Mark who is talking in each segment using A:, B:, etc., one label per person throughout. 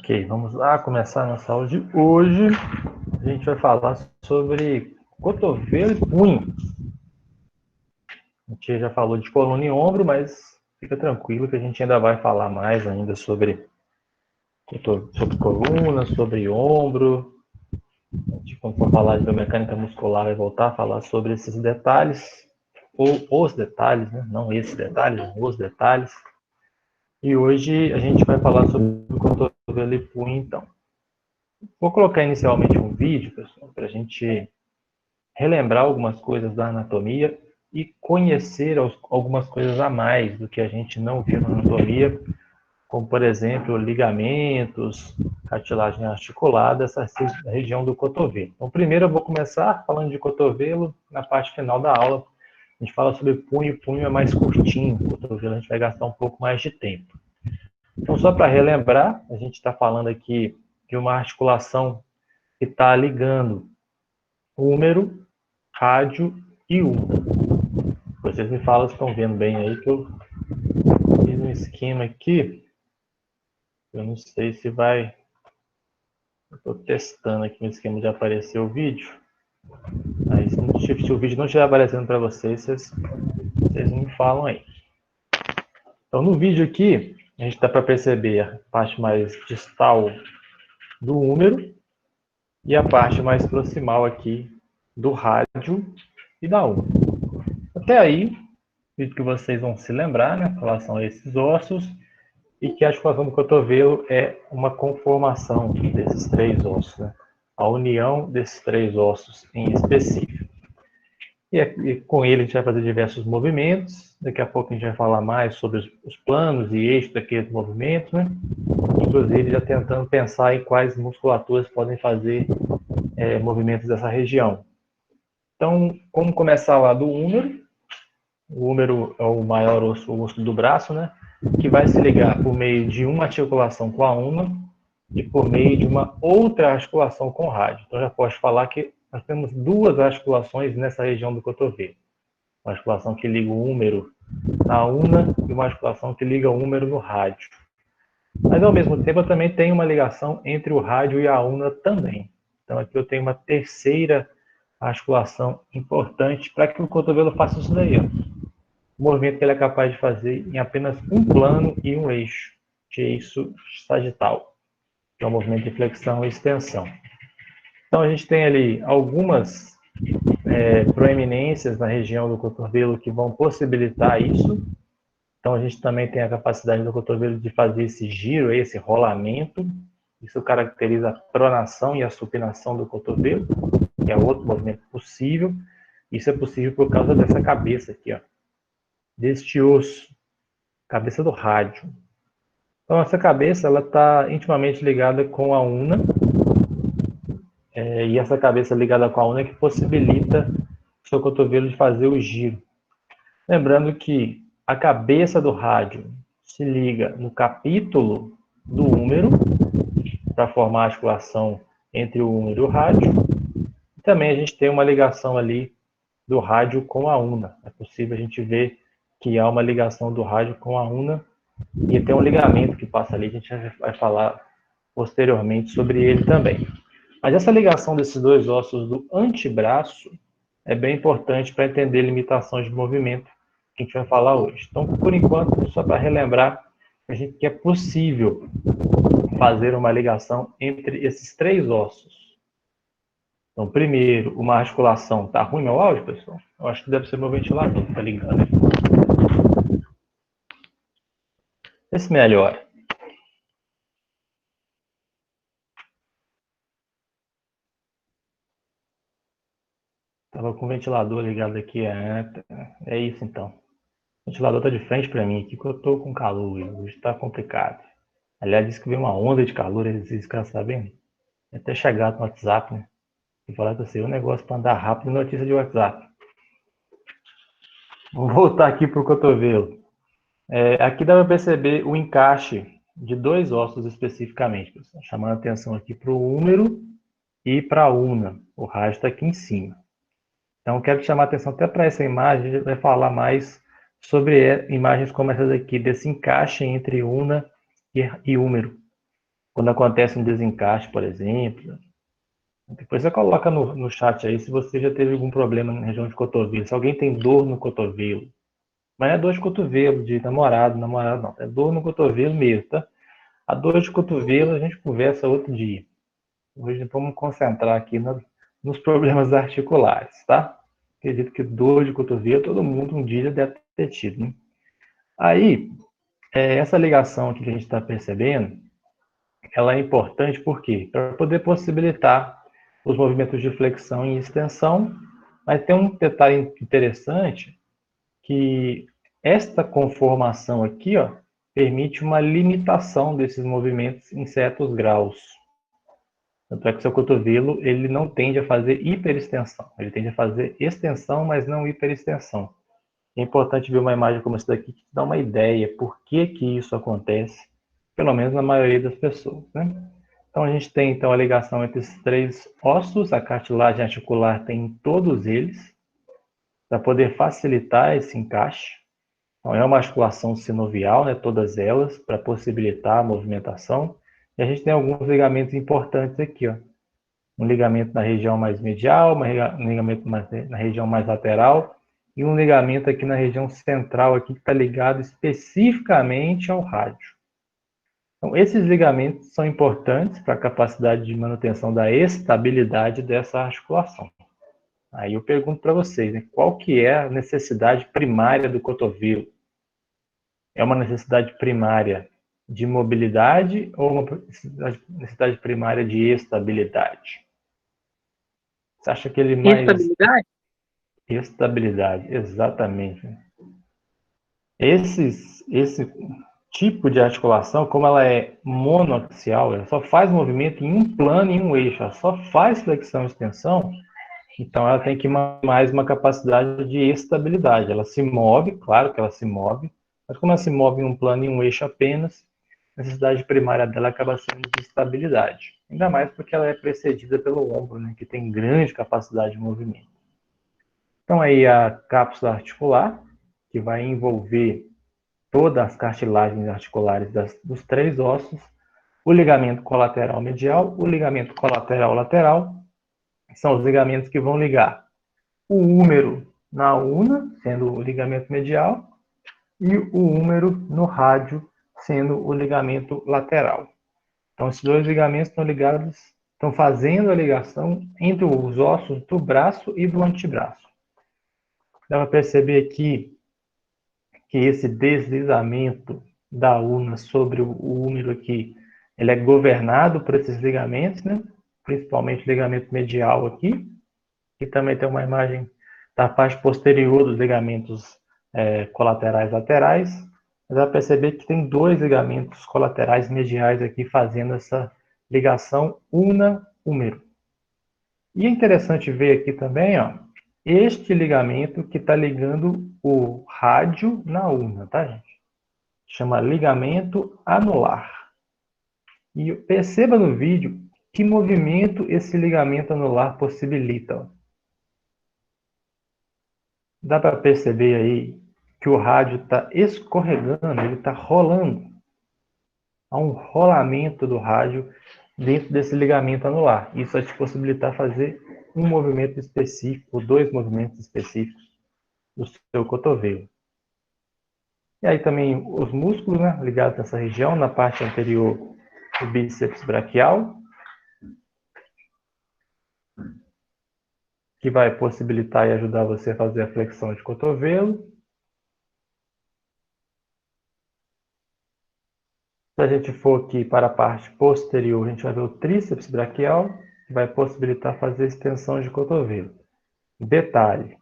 A: Ok, vamos lá começar a nossa aula de hoje. A gente vai falar sobre cotovelo e punho. A gente já falou de coluna e ombro, mas fica tranquilo que a gente ainda vai falar mais ainda sobre coluna, sobre ombro. A gente, quando for falar de biomecânica muscular, vai voltar a falar sobre esses detalhes, ou os detalhes, né? Não esses detalhes, os detalhes. E hoje a gente vai falar sobre cotovelo e punho, então. Vou colocar inicialmente um vídeo, pessoal, para a gente relembrar algumas coisas da anatomia e conhecer algumas coisas a mais do que a gente não viu na anatomia, como, por exemplo, ligamentos, cartilagem articulada, essa região do cotovelo. Então, primeiro eu vou começar falando de cotovelo, na parte final da aula a gente fala sobre punho, punho é mais curtinho, cotovelo a gente vai gastar um pouco mais de tempo. Então, só para relembrar, a gente está falando aqui de uma articulação que está ligando húmero, rádio e una. Vocês me falam se estão vendo bem aí, que eu fiz um esquema aqui. Eu não sei se vai... Estou testando aqui um esquema de aparecer o vídeo. Aí, se o vídeo não estiver aparecendo para vocês, vocês me falam aí. Então, no vídeo aqui, a gente dá para perceber a parte mais distal do húmero e a parte mais proximal aqui do rádio e da una. Até aí, acredito que vocês vão se lembrar, né, em relação a esses ossos, e que a articulação do cotovelo é uma conformação desses três ossos, né? A união desses três ossos em específico. E com ele a gente vai fazer diversos movimentos, daqui a pouco a gente vai falar mais sobre os planos e eixos daqueles movimentos, né? Inclusive já tentando pensar em quais musculaturas podem fazer movimentos dessa região. Então, como começar lá do húmero? O húmero é o maior osso, o osso do braço, né? Que vai se ligar por meio de uma articulação com a una e por meio de uma outra articulação com o rádio. Então, já posso falar que nós temos duas articulações nessa região do cotovelo. Uma articulação que liga o húmero na una e uma articulação que liga o húmero no rádio. Mas, ao mesmo tempo, eu também tenho uma ligação entre o rádio e a una também. Então, aqui eu tenho uma terceira articulação importante para que o cotovelo faça isso daí, ó. O movimento que ele é capaz de fazer em apenas um plano e um eixo, que é eixo sagital, que é o movimento de flexão e extensão. Então, a gente tem ali algumas proeminências na região do cotovelo que vão possibilitar isso. Então, a gente também tem a capacidade do cotovelo de fazer esse giro, esse rolamento. Isso caracteriza a pronação e a supinação do cotovelo, que é outro movimento possível. Isso é possível por causa dessa cabeça aqui, ó, deste osso, cabeça do rádio. Então, essa cabeça está intimamente ligada com a una, e essa cabeça ligada com a una é que possibilita o seu cotovelo de fazer o giro. Lembrando que a cabeça do rádio se liga no capítulo do húmero, para formar a articulação entre o húmero e o rádio. E também a gente tem uma ligação ali do rádio com a una. É possível a gente ver que há uma ligação do rádio com a una e tem um ligamento que passa ali, a gente vai falar posteriormente sobre ele também. Mas essa ligação desses dois ossos do antebraço é bem importante para entender limitações de movimento que a gente vai falar hoje. Então, por enquanto, só para relembrar, a gente que é possível fazer uma ligação entre esses três ossos. Então, primeiro, uma articulação. Está ruim meu áudio, pessoal? Eu acho que deve ser meu ventilador que está ligando. Vê se melhora. Estava com o ventilador ligado aqui. É isso, então. O ventilador está de frente para mim aqui, que eu estou com calor. Hoje está complicado. Aliás, disse que veio uma onda de calor, esses caras sabem. Até chegar no WhatsApp, né? E falar que você é um negócio para andar rápido, notícia de WhatsApp. Vou voltar aqui para o cotovelo. Aqui dá para perceber o encaixe de dois ossos especificamente, pessoal, chamando a atenção aqui para o húmero e para a una. O rádio está aqui em cima. Então, quero chamar a atenção até para essa imagem, a gente vai falar mais sobre imagens como essa daqui, desse encaixe entre una e húmero. Quando acontece um desencaixe, por exemplo, depois você coloca no chat aí se você já teve algum problema na região de cotovelo. Se alguém tem dor no cotovelo. Mas não é dor de cotovelo, de namorado, namorado não. É dor no cotovelo mesmo, tá? A dor de cotovelo a gente conversa outro dia. Hoje vamos concentrar aqui nos problemas articulares, tá? Acredito que dor de cotovelo todo mundo um dia deve ter tido, né? Aí, essa ligação aqui que a gente está percebendo, ela é importante por quê? Para poder possibilitar os movimentos de flexão e extensão, mas tem um detalhe interessante que esta conformação aqui, ó, permite uma limitação desses movimentos em certos graus. Tanto é que o seu cotovelo ele não tende a fazer hiperextensão, ele tende a fazer extensão, mas não hiperextensão. É importante ver uma imagem como essa daqui que dá uma ideia por que isso acontece, pelo menos na maioria das pessoas, né? Então a gente tem então a ligação entre esses três ossos, a cartilagem articular tem em todos eles, para poder facilitar esse encaixe. Então, é uma articulação sinovial, né, todas elas, para possibilitar a movimentação. E a gente tem alguns ligamentos importantes aqui, ó. Um ligamento na região mais medial, um ligamento na região mais lateral e um ligamento aqui na região central aqui que está ligado especificamente ao rádio. Então, esses ligamentos são importantes para a capacidade de manutenção da estabilidade dessa articulação. Aí eu pergunto para vocês, né, qual que é a necessidade primária do cotovelo? É uma necessidade primária de mobilidade ou uma necessidade primária de estabilidade? Você acha que ele mais...
B: Estabilidade?
A: Estabilidade, exatamente. Esse tipo de articulação, como ela é monoaxial, ela só faz movimento em um plano e em um eixo, ela só faz flexão e extensão, então ela tem que mais uma capacidade de estabilidade. Ela se move, claro que ela se move, mas como ela se move em um plano e um eixo apenas, a necessidade primária dela acaba sendo de estabilidade. Ainda mais porque ela é precedida pelo ombro, né, que tem grande capacidade de movimento. Então aí a cápsula articular, que vai envolver todas as cartilagens articulares dos três ossos, o ligamento colateral medial, o ligamento colateral lateral, são os ligamentos que vão ligar o húmero na una, sendo o ligamento medial, e o húmero no rádio, sendo o ligamento lateral. Então, esses dois ligamentos estão ligados, estão fazendo a ligação entre os ossos do braço e do antebraço. Dá para perceber aqui que esse deslizamento da una sobre o húmero aqui, ele é governado por esses ligamentos, né? Principalmente o ligamento medial aqui, e também tem uma imagem da parte posterior dos ligamentos colaterais laterais. Mas dá para perceber que tem dois ligamentos colaterais mediais aqui fazendo essa ligação una-húmero. E é interessante ver aqui também, ó, este ligamento que está ligando o rádio na una, tá, gente? Chama ligamento anular. E perceba no vídeo que movimento esse ligamento anular possibilita. Ó. Dá para perceber aí que o rádio está escorregando, ele está rolando. Há um rolamento do rádio dentro desse ligamento anular. Isso vai te possibilitar fazer um movimento específico, dois movimentos específicos do seu cotovelo. E aí também os músculos, né, ligados nessa região, na parte anterior, o bíceps braquial, que vai possibilitar e ajudar você a fazer a flexão de cotovelo. Se a gente for aqui para a parte posterior, a gente vai ver o tríceps braquial, que vai possibilitar fazer a extensão de cotovelo. Detalhe,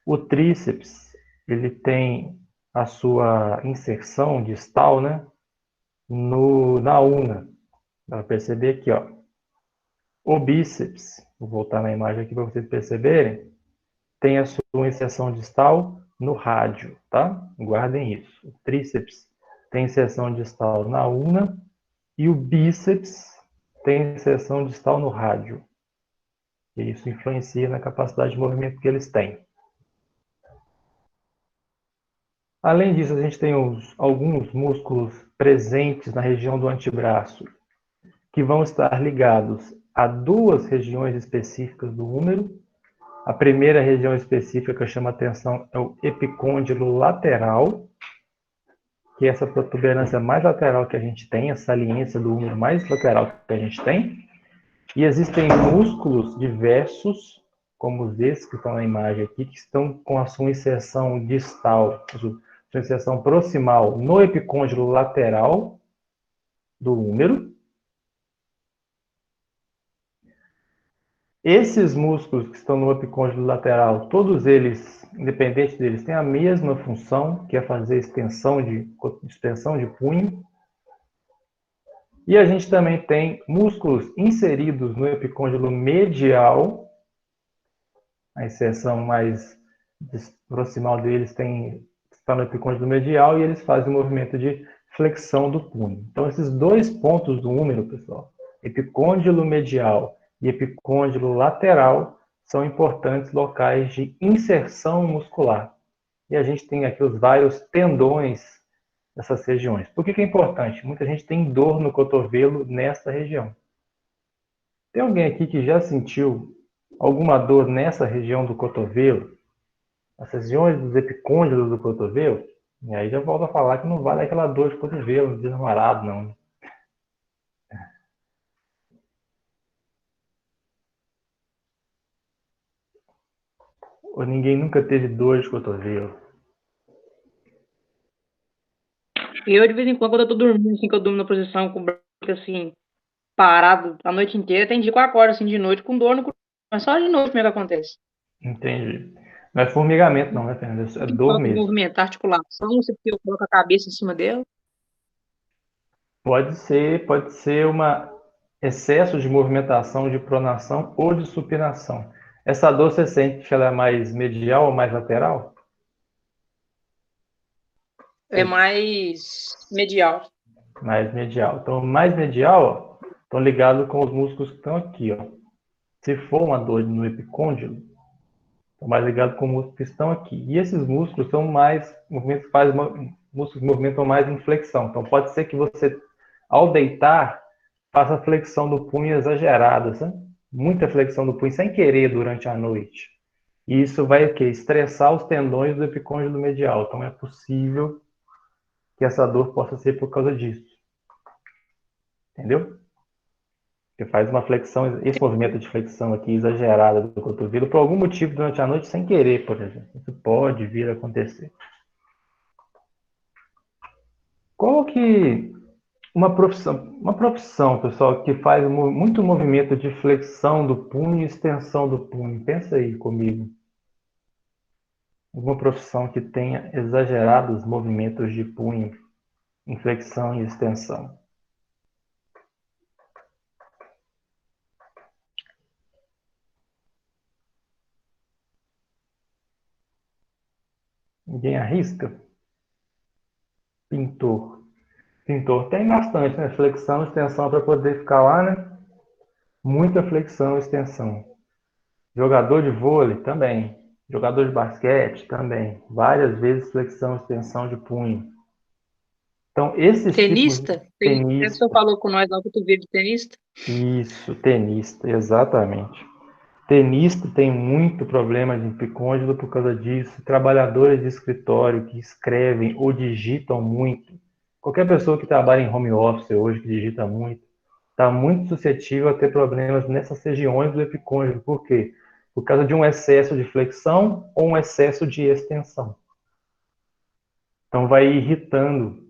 A: o tríceps, ele tem a sua inserção distal, né, na una. Dá para perceber aqui, ó. O bíceps, vou voltar na imagem aqui para vocês perceberem, tem a sua inserção distal no rádio, tá? Guardem isso. O tríceps tem inserção distal na una e o bíceps tem inserção distal no rádio. E isso influencia na capacidade de movimento que eles têm. Além disso, a gente tem alguns músculos presentes na região do antebraço que vão estar ligados a duas regiões específicas do úmero. A primeira região específica que eu chamo a atenção é o epicôndilo lateral, que é essa protuberância mais lateral que a gente tem, a saliência do úmero mais lateral que a gente tem. E existem músculos diversos, como os desses que estão na imagem aqui, que estão com a sua inserção distal, sua inserção proximal no epicôndilo lateral do úmero. Esses músculos que estão no epicôndilo lateral, todos eles, independente deles, têm a mesma função, que é fazer extensão de punho. E a gente também tem músculos inseridos no epicôndilo medial. A inserção mais proximal deles está no epicôndilo medial e eles fazem o movimento de flexão do punho. Então, esses dois pontos do úmero, pessoal, epicôndilo medial e epicôndilo lateral, são importantes locais de inserção muscular. E a gente tem aqui os vários tendões dessas regiões. Por que é importante? Muita gente tem dor no cotovelo nessa região. Tem alguém aqui que já sentiu alguma dor nessa região do cotovelo? As regiões dos epicôndilos do cotovelo? E aí já volto a falar que não vale aquela dor de cotovelo desmarado, não. Ou ninguém nunca teve dor de cotovelo.
B: Eu, de vez em quando eu tô dormindo, assim, que eu durmo na posição com o braço, assim, parado a noite inteira, tem dia que eu acordo, assim, de noite com dor no cotovelo. Mas só de noite mesmo que acontece.
A: Entendi. Não é formigamento não, né, Fernanda? É
B: Tem
A: dor
B: falta de
A: mesmo.
B: movimentar a articulação, você coloca a cabeça em cima dela.
A: Pode ser um excesso de movimentação, de pronação ou de supinação. Essa dor você sente que ela é mais medial ou mais lateral?
B: É mais medial.
A: Mais medial. Então, mais medial, ó, estão ligados com os músculos que estão aqui, ó. Se for uma dor no epicôndilo, estão mais ligados com os músculos que estão aqui. E esses músculos são mais movimentos, músculos que movimentam mais em flexão. Então, pode ser que você, ao deitar, faça flexão do punho exagerada, sabe? Muita flexão do punho sem querer durante a noite. E isso vai o quê? Estressar os tendões do epicôndilo medial. Então, é possível que essa dor possa ser por causa disso. Entendeu? Você faz uma flexão, esse movimento de flexão aqui exagerada do cotovelo, por algum motivo durante a noite, sem querer, por exemplo. Isso pode vir a acontecer. Qual que uma profissão, pessoal, que faz muito movimento de flexão do punho e extensão do punho? Pensa aí comigo. Alguma profissão que tenha exagerados movimentos de punho, em flexão e extensão. Ninguém arrisca? Pintor. Pintor tem bastante, né? Flexão e extensão para poder ficar lá, né? Muita flexão e extensão. Jogador de vôlei também. Jogador de basquete também. Várias vezes flexão e extensão de punho. Então, esses tipos de
B: Tenista? Tem, até que o senhor
A: tenista.
B: falou com nós lá, cotovelo de tenista.
A: Isso, tenista, exatamente. Tenista tem muito problema de epicôndilo por causa disso. Trabalhadores de escritório que escrevem ou digitam muito. Qualquer pessoa que trabalha em home office hoje, que digita muito, está muito suscetível a ter problemas nessas regiões do epicôndilo. Por quê? Por causa de um excesso de flexão ou um excesso de extensão. Então, vai irritando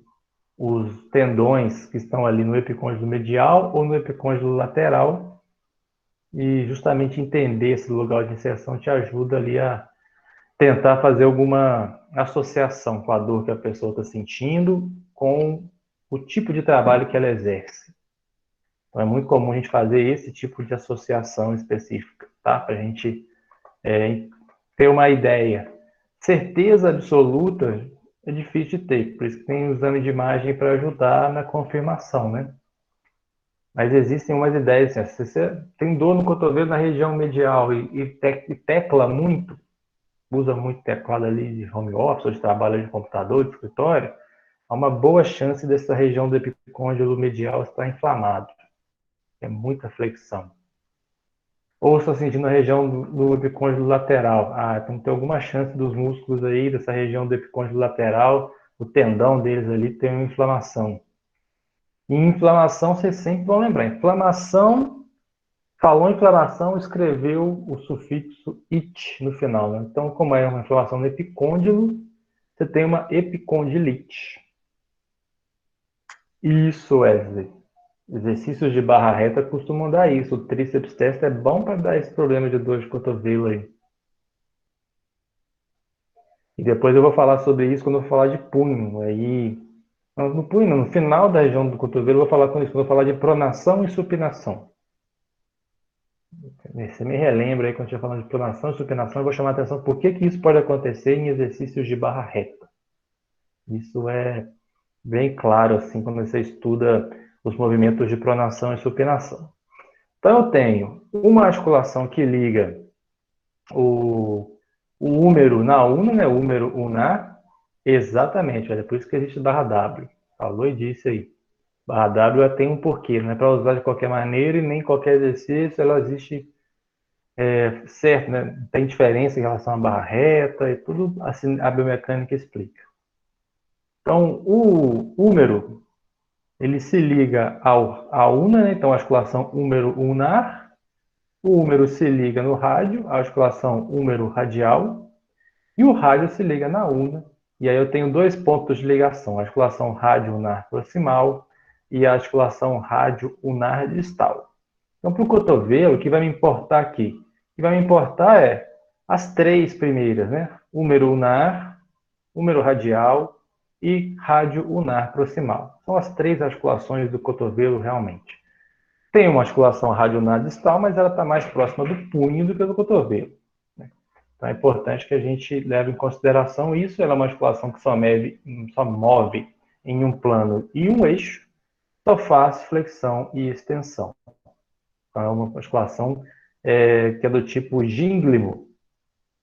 A: os tendões que estão ali no epicôndilo medial ou no epicôndilo lateral. E justamente entender esse lugar de inserção te ajuda ali a tentar fazer alguma associação com a dor que a pessoa está sentindo com o tipo de trabalho que ela exerce. Então, é muito comum a gente fazer esse tipo de associação específica, tá? Para a gente ter uma ideia. Certeza absoluta é difícil de ter, por isso que tem o exame de imagem para ajudar na confirmação, né? Mas existem umas ideias, assim, se você tem dor no cotovelo na região medial e tecla muito, usa muito teclado ali de home office, ou de trabalho de computador, de escritório, há uma boa chance dessa região do epicôndilo medial estar inflamado. é muita flexão. Ou estou sentindo a região do epicôndilo lateral. Então tem alguma chance dos músculos aí, dessa região do epicôndilo lateral, o tendão deles ali tem uma inflamação. E inflamação, vocês sempre vão lembrar. Inflamação, falou inflamação, escreveu o sufixo it no final. Né? Então, como é uma inflamação no epicôndilo, você tem uma epicondilite. Isso, Wesley. Exercícios de barra reta costumam dar isso. O tríceps testa é bom para dar esse problema de dor de cotovelo aí. E depois eu vou falar sobre isso quando eu falar de punho. Aí, no punho, no final da região do cotovelo, eu vou falar com isso. Quando eu falar de pronação e supinação. Você me relembra aí quando eu estiver falando de pronação e supinação, eu vou chamar a atenção por que isso pode acontecer em exercícios de barra reta. Isso é bem claro assim quando você estuda os movimentos de pronação e supinação. Então eu tenho uma articulação que liga o húmero na una, né? O húmero unar, exatamente, é por isso que existe barra W. Falou e disse aí. Barra W ela tem um porquê, não é para usar de qualquer maneira e nem qualquer exercício, ela existe certo, né? Tem diferença em relação à barra reta e tudo assim a biomecânica explica. Então, o húmero, ele se liga à una, né? Então a articulação húmero-unar. O húmero se liga no rádio, a articulação húmero-radial. E o rádio se liga na una. E aí eu tenho dois pontos de ligação, a articulação rádio-unar proximal e a articulação rádio-unar distal. Então, para o cotovelo, o que vai me importar aqui? O que vai me importar é as três primeiras, né? Húmero unar, húmero radial e rádio unar proximal. São as três articulações do cotovelo realmente. Tem uma articulação rádio unar distal, mas ela está mais próxima do punho do que do cotovelo. Né? Então é importante que a gente leve em consideração isso. Ela é uma articulação que só move em um plano e um eixo, só faz flexão e extensão. Então, é uma articulação que é do tipo gínglimo,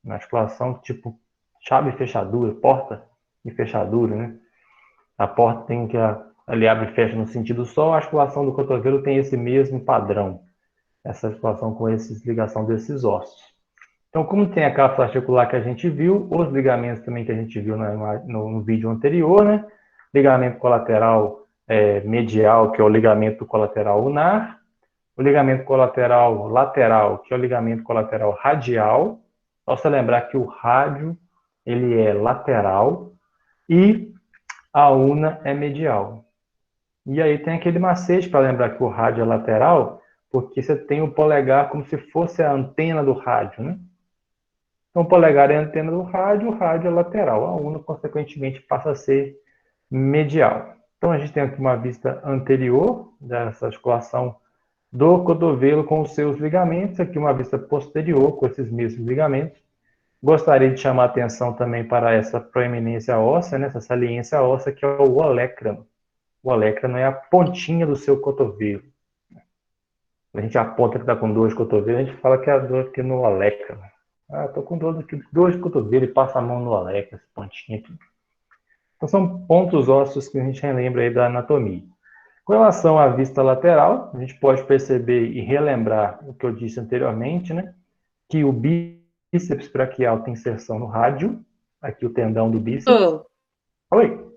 A: uma articulação tipo chave e fechadura, porta e fechadura, né? A porta tem que ali abre e fecha no sentido só, a articulação do cotovelo tem esse mesmo padrão, essa articulação com essa ligação desses ossos. Então, como tem a cápsula articular que a gente viu, os ligamentos também que a gente viu no vídeo anterior, né? Ligamento colateral medial, que é o ligamento colateral unar, o ligamento colateral lateral, que é o ligamento colateral radial. Só você lembrar que o rádio ele é lateral e a una é medial. E aí tem aquele macete para lembrar que o rádio é lateral, porque você tem o polegar como se fosse a antena do rádio, né? Então o polegar é a antena do rádio, o rádio é lateral. A una, consequentemente, passa a ser medial. Então a gente tem aqui uma vista anterior dessa articulação do cotovelo com os seus ligamentos, aqui uma vista posterior com esses mesmos ligamentos. Gostaria de chamar a atenção também para essa proeminência óssea, né, essa saliência óssea, que é o olecrano. O olecrano é a pontinha do seu cotovelo. A gente aponta que está com dor de cotovelo, a gente fala que é a dor aqui no olecrano. Estou com dor de cotovelo e passa a mão no olecrano, essa pontinha aqui. Então são pontos ósseos que a gente relembra aí da anatomia. Com relação à vista lateral, a gente pode perceber e relembrar o que eu disse anteriormente, né? Que o bíceps braquial tem inserção no rádio, aqui o tendão do bíceps. Oi?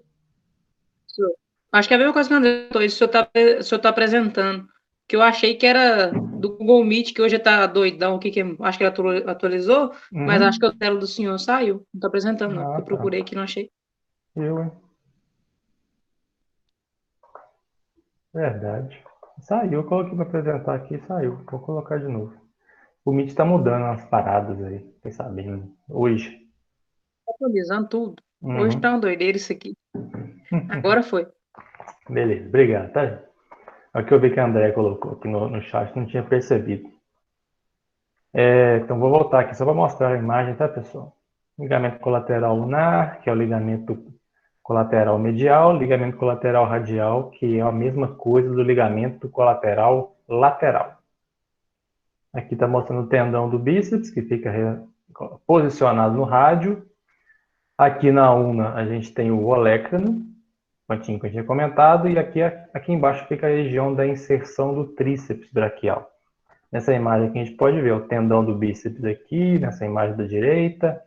B: Acho que é a mesma coisa que o André falou, isso o senhor tá apresentando. Que eu achei que era do Google Meet, que hoje tá doidão, acho que ele atualizou, mas acho que o tela do senhor saiu. Não tá apresentando, não. Eu procurei aqui, não achei.
A: Hein? Verdade. Saiu, eu coloquei para apresentar aqui, saiu. Vou colocar de novo. O Meet está mudando as paradas aí, fiquei sabendo. Hoje.
B: Atualizando tudo. Hoje tá uma doideira isso aqui. Agora foi.
A: Beleza, obrigado, tá? Aqui eu vi que a André colocou aqui no chat, não tinha percebido. Então vou voltar aqui só para mostrar a imagem, tá, pessoal? Ligamento colateral lunar, que é o ligamento colateral medial, ligamento colateral radial, que é a mesma coisa do ligamento colateral lateral. Aqui está mostrando o tendão do bíceps, que fica posicionado no rádio. Aqui na una a gente tem o olecrano. pontinho que eu tinha comentado, e aqui embaixo fica a região da inserção do tríceps braquial. Nessa imagem aqui a gente pode ver o tendão do bíceps aqui, nessa imagem da direita,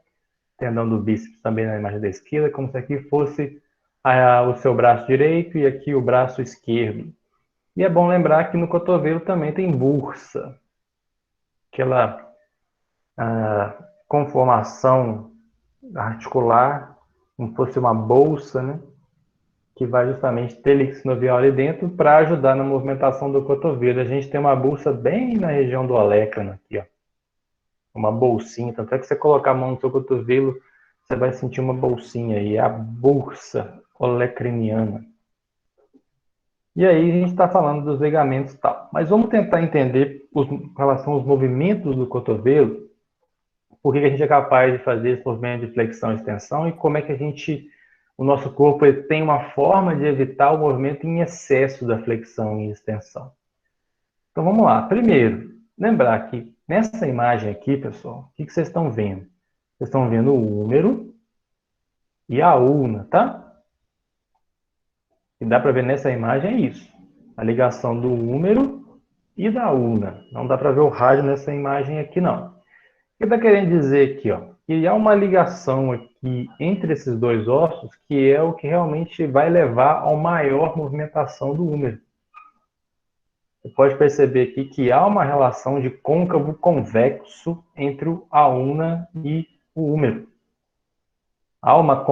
A: tendão do bíceps também na imagem da esquerda, como se aqui fosse o seu braço direito e aqui o braço esquerdo. E é bom lembrar que no cotovelo também tem bursa, aquela conformação articular, como se fosse uma bolsa, né? Que vai justamente ter líquido sinovial ali dentro para ajudar na movimentação do cotovelo. A gente tem uma bolsa bem na região do olecrano aqui, ó. Uma bolsinha, tanto é que você colocar a mão no seu cotovelo, você vai sentir uma bolsinha aí, a bursa olecraniana. E aí a gente está falando dos ligamentos e tal. Mas vamos tentar entender com relação aos movimentos do cotovelo, por que a gente é capaz de fazer esse movimento de flexão e extensão e como é que o nosso corpo tem uma forma de evitar o movimento em excesso da flexão e extensão. Então vamos lá. Primeiro, lembrar que nessa imagem aqui, pessoal, o que vocês estão vendo? Vocês estão vendo o úmero e a ulna, tá? E dá para ver nessa imagem é isso. A ligação do úmero e da ulna. Não dá para ver o rádio nessa imagem aqui, não. O que está querendo dizer aqui, ó? Que há uma ligação aqui entre esses dois ossos que é o que realmente vai levar a uma maior movimentação do úmero. Você pode perceber aqui que há uma relação de côncavo convexo entre a ulna e o úmero. Há uma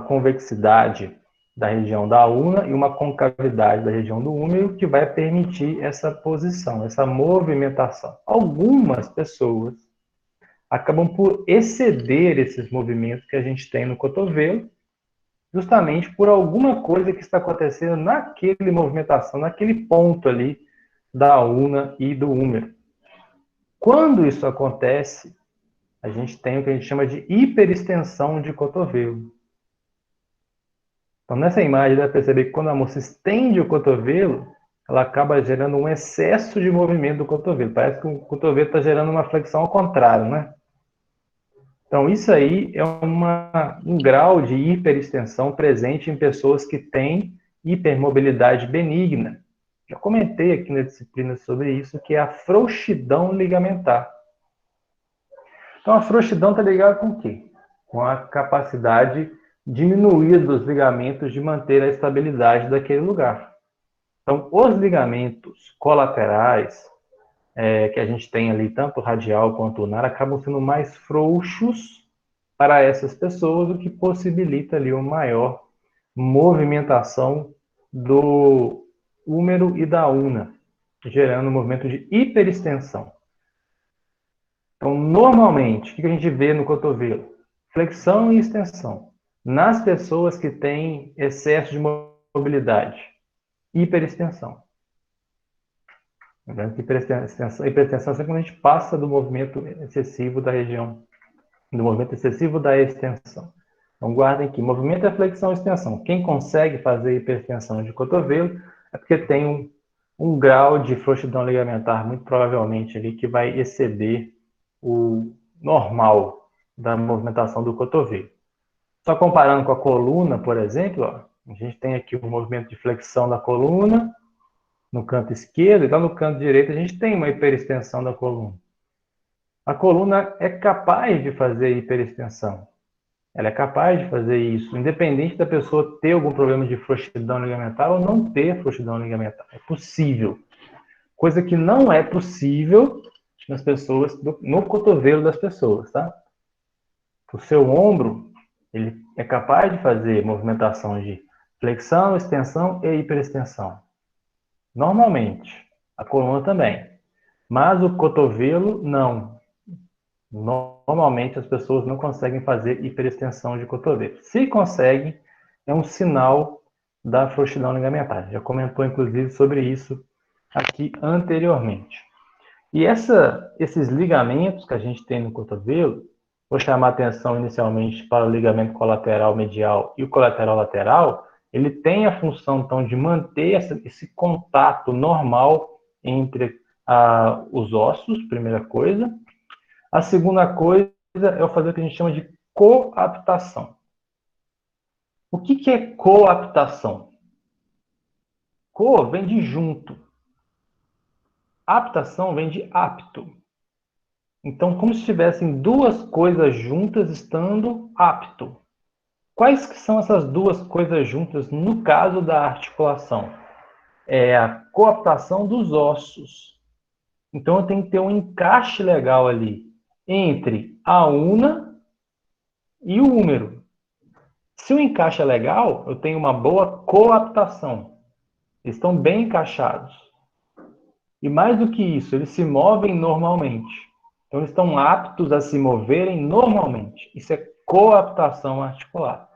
A: convexidade da região da ulna e uma concavidade da região do úmero que vai permitir essa posição, essa movimentação. Algumas pessoas acabam por exceder esses movimentos que a gente tem no cotovelo, justamente por alguma coisa que está acontecendo naquele movimentação, naquele ponto ali da ulna e do úmero. Quando isso acontece, a gente tem o que a gente chama de hiperextensão de cotovelo. Então, nessa imagem, dá para perceber que quando a moça estende o cotovelo, ela acaba gerando um excesso de movimento do cotovelo. Parece que o cotovelo está gerando uma flexão ao contrário, né? Então, isso aí é um grau de hiperextensão presente em pessoas que têm hipermobilidade benigna. Já comentei aqui na disciplina sobre isso, que é a frouxidão ligamentar. Então, a frouxidão está ligada com o quê? Com a capacidade diminuída dos ligamentos de manter a estabilidade daquele lugar. Então, os ligamentos colaterais que a gente tem ali, tanto radial quanto lunar, acabam sendo mais frouxos para essas pessoas, o que possibilita ali uma maior movimentação do úmero e da ulna, gerando um movimento de hiperextensão. Então, normalmente, o que a gente vê no cotovelo? Flexão e extensão. Nas pessoas que têm excesso de mobilidade, hiperextensão. Lembrando que hiperextensão é quando a gente passa do movimento excessivo da região, do movimento excessivo da extensão. Então, guardem que movimento é flexão e extensão. Quem consegue fazer hiperextensão de cotovelo é porque tem um grau de frouxidão ligamentar, muito provavelmente, ali, que vai exceder o normal da movimentação do cotovelo. Só comparando com a coluna, por exemplo, ó, a gente tem aqui o movimento de flexão da coluna no canto esquerdo, e lá no canto direito a gente tem uma hiperextensão da coluna. A coluna é capaz de fazer hiperextensão. Ela é capaz de fazer isso, independente da pessoa ter algum problema de frouxidão ligamentar ou não ter frouxidão ligamentar. É possível. Coisa que não é possível nas pessoas, no cotovelo das pessoas, tá? O seu ombro, ele é capaz de fazer movimentação de flexão, extensão e hiperextensão. Normalmente. A coluna também. Mas o cotovelo, não. Normalmente as pessoas não conseguem fazer hiperextensão de cotovelo. Se conseguem, é um sinal da frouxidão ligamentar. Já comentou, inclusive, sobre isso aqui anteriormente. E esses ligamentos que a gente tem no cotovelo, vou chamar a atenção inicialmente para o ligamento colateral medial e o colateral lateral, ele tem a função, então, de manter esse contato normal entre os ossos, primeira coisa. A segunda coisa é fazer o que a gente chama de coaptação. O que é coaptação? Co vem de junto. Aptação vem de apto. Então, como se tivessem duas coisas juntas estando apto. Quais que são essas duas coisas juntas no caso da articulação? É a coaptação dos ossos. Então, eu tenho que ter um encaixe legal ali entre a una e o húmero. Se o encaixe é legal, eu tenho uma boa coaptação. Eles estão bem encaixados. E mais do que isso, eles se movem normalmente. Então, eles estão aptos a se moverem normalmente. Isso é coaptação articular.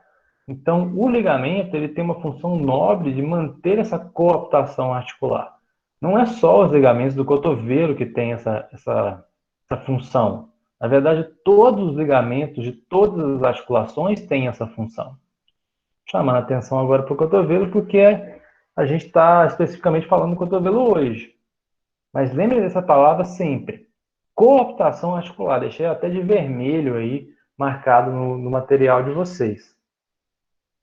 A: Então, o ligamento ele tem uma função nobre de manter essa coaptação articular. Não é só os ligamentos do cotovelo que têm essa função. Na verdade, todos os ligamentos de todas as articulações têm essa função. Chamando a atenção agora para o cotovelo, porque a gente está especificamente falando do cotovelo hoje. Mas lembre dessa palavra sempre. Coaptação articular. Deixei até de vermelho aí, marcado no material de vocês.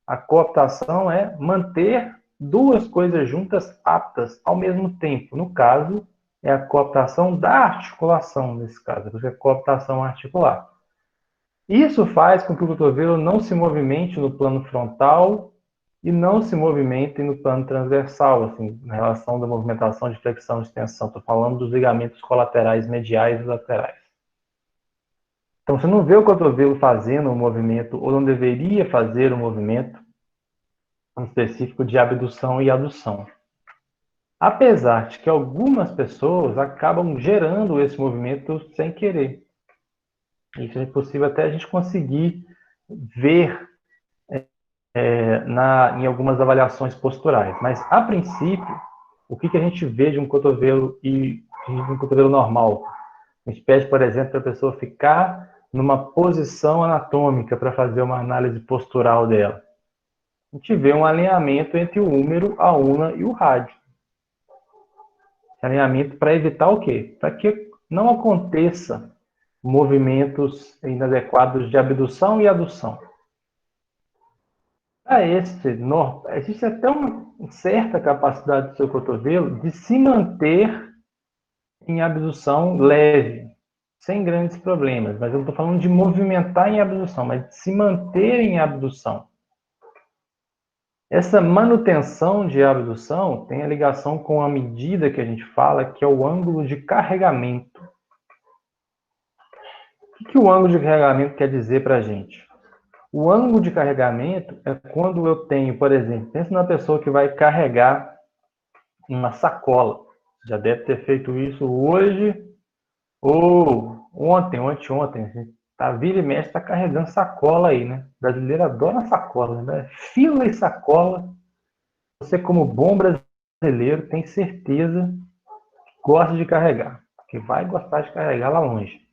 A: A coaptação é manter duas coisas juntas aptas ao mesmo tempo. No caso, é a coaptação da articulação, nesse caso, porque é coaptação articular. Isso faz com que o cotovelo não se movimente no plano frontal e não se movimente no plano transversal, assim, na relação da movimentação de flexão e extensão. Estou falando dos ligamentos colaterais mediais e laterais. Então, você não vê o cotovelo fazendo um movimento, ou não deveria fazer um movimento, específico de abdução e adução. Apesar de que algumas pessoas acabam gerando esse movimento sem querer. Isso é possível até a gente conseguir ver em algumas avaliações posturais. Mas, a princípio, o que a gente vê de um cotovelo e de um cotovelo normal? A gente pede, por exemplo, para a pessoa ficar numa posição anatômica para fazer uma análise postural dela. A gente vê um alinhamento entre o húmero, a una e o rádio. Esse alinhamento para evitar o quê? Para que não aconteça movimentos inadequados de abdução e adução. Existe até uma certa capacidade do seu cotovelo de se manter em abdução leve, sem grandes problemas. Mas eu não estou falando de movimentar em abdução, mas de se manter em abdução. Essa manutenção de abdução tem a ligação com a medida que a gente fala, que é o ângulo de carregamento. O que o ângulo de carregamento quer dizer para a gente? O ângulo de carregamento é quando eu tenho, por exemplo, pensa numa pessoa que vai carregar uma sacola. Já deve ter feito isso hoje ou ontem, anteontem. A gente vira e mexe, está carregando sacola aí, né? O brasileiro adora sacola, né? Fila e sacola. Você, como bom brasileiro, tem certeza que gosta de carregar, que vai gostar de carregar lá longe.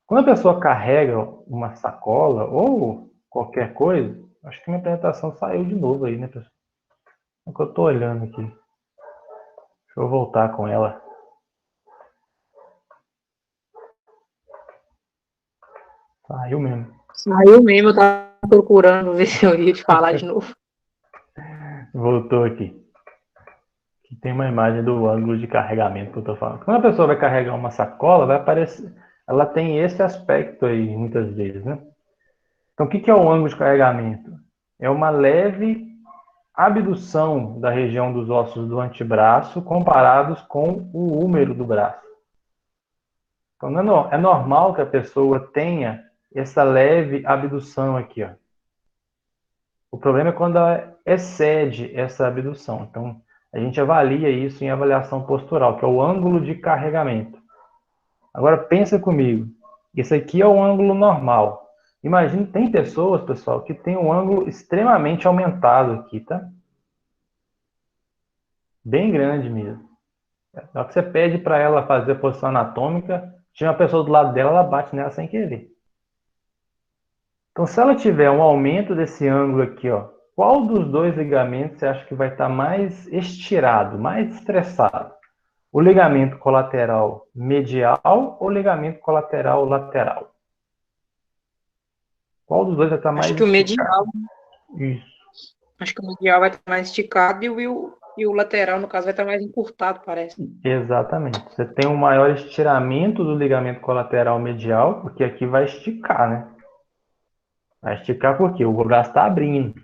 A: Quando a pessoa carrega uma sacola ou qualquer coisa, acho que minha apresentação saiu de novo aí, né, pessoal? É que eu estou olhando aqui. Deixa eu voltar com ela. Saiu mesmo.
B: Saiu mesmo, eu estava procurando ver se eu ia te falar de novo.
A: Voltou aqui. Aqui tem uma imagem do ângulo de carregamento que eu estou falando. Quando a pessoa vai carregar uma sacola, vai aparecer. Ela tem esse aspecto aí, muitas vezes, né? Então, o que é o ângulo de carregamento? É uma leve abdução da região dos ossos do antebraço comparados com o húmero do braço. Então, é normal que a pessoa tenha essa leve abdução aqui, ó. O problema é quando ela excede essa abdução. Então, a gente avalia isso em avaliação postural, que é o ângulo de carregamento. Agora, pensa comigo. Esse aqui é o ângulo normal. Imagina, tem pessoas, pessoal, que tem um ângulo extremamente aumentado aqui, tá? Bem grande mesmo. Na hora que você pede para ela fazer a posição anatômica, tinha uma pessoa do lado dela, ela bate nela sem querer. Então, se ela tiver um aumento desse ângulo aqui, ó, qual dos dois ligamentos você acha que vai estar mais estirado, mais estressado? O ligamento colateral medial ou o ligamento colateral lateral? Qual dos dois vai estar mais
B: Acho que o
A: esticado?
B: medial.
A: Isso.
B: Acho que o medial vai estar mais esticado e o lateral, no caso, vai estar mais encurtado, parece.
A: Exatamente. Você tem um maior estiramento do ligamento colateral medial, porque aqui vai esticar, né? Vai esticar porque o braço está abrindo.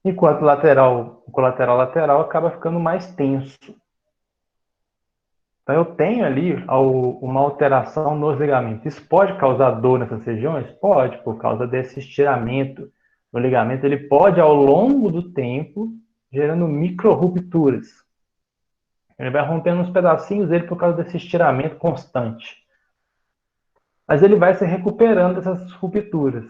A: Enquanto o colateral lateral acaba ficando mais tenso. Então eu tenho ali uma alteração nos ligamentos. Isso pode causar dor nessas regiões? Pode, por causa desse estiramento. O ligamento ele pode, ao longo do tempo, gerando micro-rupturas. Ele vai rompendo uns pedacinhos dele por causa desse estiramento constante. Mas ele vai se recuperando dessas rupturas.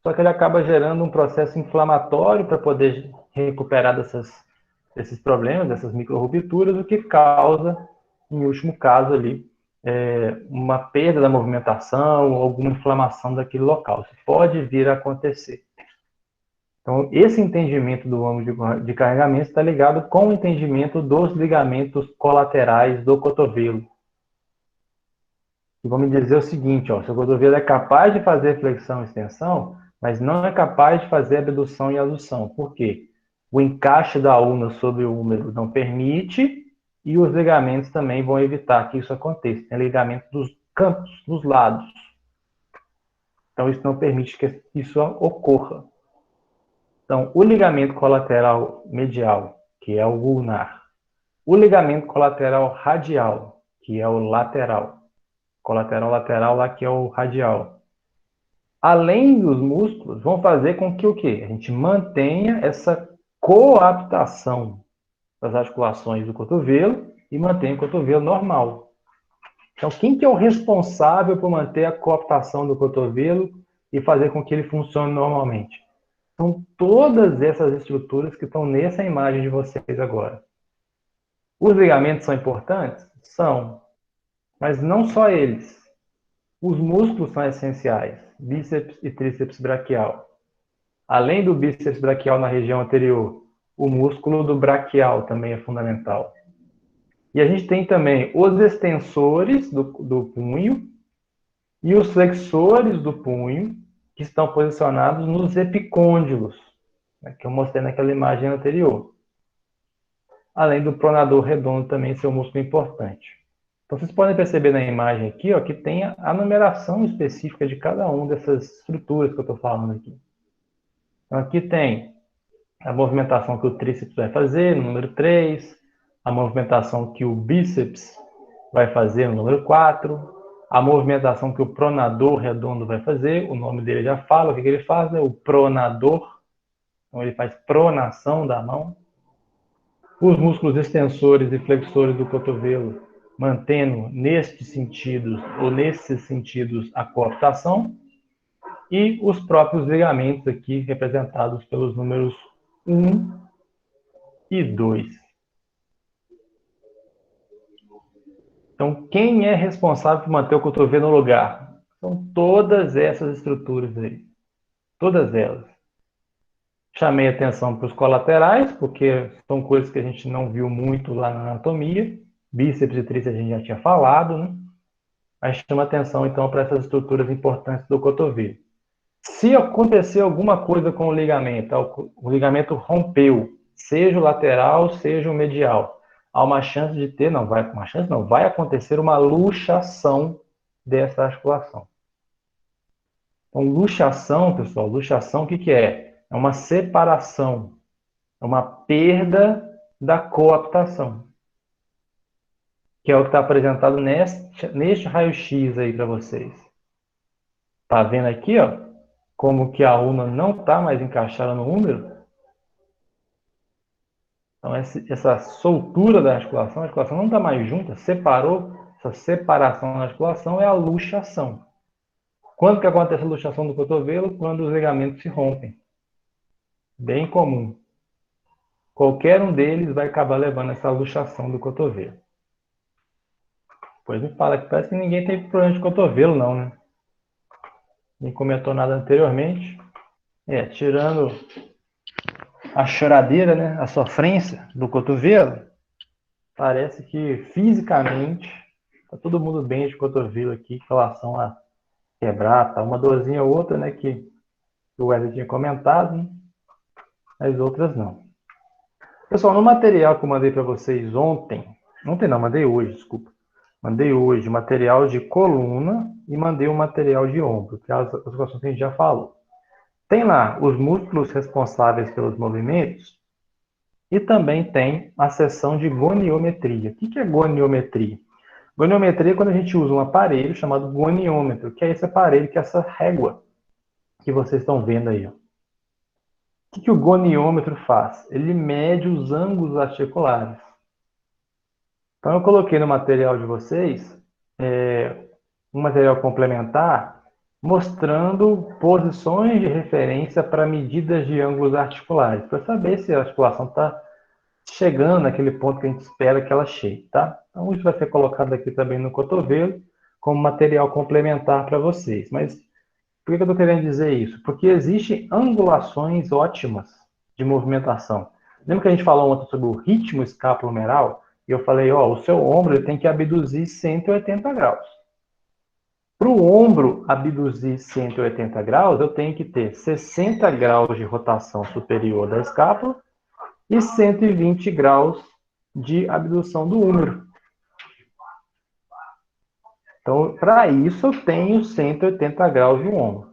A: Só que ele acaba gerando um processo inflamatório para poder recuperar desses problemas, dessas micro-rupturas, o que causa, em último caso ali, uma perda da movimentação ou alguma inflamação daquele local. Isso pode vir a acontecer. Então, esse entendimento do ângulo de carregamento está ligado com o entendimento dos ligamentos colaterais do cotovelo. E vamos dizer o seguinte, ó, seu cotovelo é capaz de fazer flexão e extensão, mas não é capaz de fazer abdução e adução. Por quê? O encaixe da ulna sobre o húmero não permite e os ligamentos também vão evitar que isso aconteça. Tem ligamento dos cantos, dos lados. Então, isso não permite que isso ocorra. Então, o ligamento colateral medial, que é o ulnar, o ligamento colateral radial, que é o lateral, colateral lateral lá que é o radial. Além dos músculos, vão fazer com que o quê? A gente mantenha essa coaptação das articulações do cotovelo e mantenha o cotovelo normal. Então, quem que é o responsável por manter a coaptação do cotovelo e fazer com que ele funcione normalmente? São todas essas estruturas que estão nessa imagem de vocês agora. Os ligamentos são importantes? São. Mas não só eles. Os músculos são essenciais, bíceps e tríceps braquial. Além do bíceps braquial na região anterior, o músculo do braquial também é fundamental. E a gente tem também os extensores do punho e os flexores do punho, que estão posicionados nos epicôndilos, né, que eu mostrei naquela imagem anterior. Além do pronador redondo também ser um músculo importante. Então, vocês podem perceber na imagem aqui, ó, que tem a numeração específica de cada uma dessas estruturas que eu estou falando aqui. Então, aqui tem a movimentação que o tríceps vai fazer, no número 3, a movimentação que o bíceps vai fazer, no número 4, a movimentação que o pronador redondo vai fazer, o nome dele já fala, o que ele faz, né? O pronador, então ele faz pronação da mão. Os músculos extensores e flexores do cotovelo, mantendo nestes sentidos ou nesses sentidos a coaptação, e os próprios ligamentos aqui representados pelos números 1 e 2. Então, quem é responsável por manter o cotovelo no lugar? São todas essas estruturas aí. Todas elas. Chamei atenção para os colaterais, porque são coisas que a gente não viu muito lá na anatomia. Bíceps e tríceps a gente já tinha falado, né? A gente chama atenção, então, para essas estruturas importantes do cotovelo. Se acontecer alguma coisa com o ligamento rompeu, seja o lateral, seja o medial, há uma chance de ter, vai acontecer uma luxação dessa articulação. Então, luxação, pessoal, luxação, o que é? É uma separação, é uma perda da coaptação, que é o que está apresentado neste raio-x aí para vocês. Tá vendo aqui, ó, como que a ulna não está mais encaixada no húmero? Então, essa soltura da articulação, a articulação não está mais junta, separou, essa separação da articulação é a luxação. Quando que acontece a luxação do cotovelo? Quando os ligamentos se rompem. Bem comum. Qualquer um deles vai acabar levando essa luxação do cotovelo. Pois me fala que parece que ninguém tem problema de cotovelo, não, né? Nem comentou nada anteriormente. Tirando a choradeira, né? A sofrência do cotovelo, parece que fisicamente tá todo mundo bem de cotovelo aqui em relação a quebrar, tá? Uma dorzinha ou outra, né? Que O Wesley tinha comentado, né? As outras não. Pessoal, no material que eu mandei para vocês ontem não, mandei hoje, desculpa. Mandei hoje material de coluna e mandei um material de ombro, que é as coisas que a gente já falou. Tem lá os músculos responsáveis pelos movimentos e também tem a seção de goniometria. O que é goniometria? Goniometria é quando a gente usa um aparelho chamado goniômetro, que é esse aparelho, que é essa régua que vocês estão vendo aí. Ó. O que o goniômetro faz? Ele mede os ângulos articulares. Então, eu coloquei no material de vocês um material complementar mostrando posições de referência para medidas de ângulos articulares, para saber se a articulação está chegando naquele ponto que a gente espera que ela chegue, tá? Então, isso vai ser colocado aqui também no cotovelo, como material complementar para vocês. Mas por que eu estou querendo dizer isso? Porque existem angulações ótimas de movimentação. Lembra que a gente falou ontem sobre o ritmo escapulohumeral? E eu falei, ó, o seu ombro ele tem que abduzir 180 graus. Para o ombro abduzir 180 graus, eu tenho que ter 60 graus de rotação superior da escápula e 120 graus de abdução do húmero. Então, para isso, eu tenho 180 graus no ombro.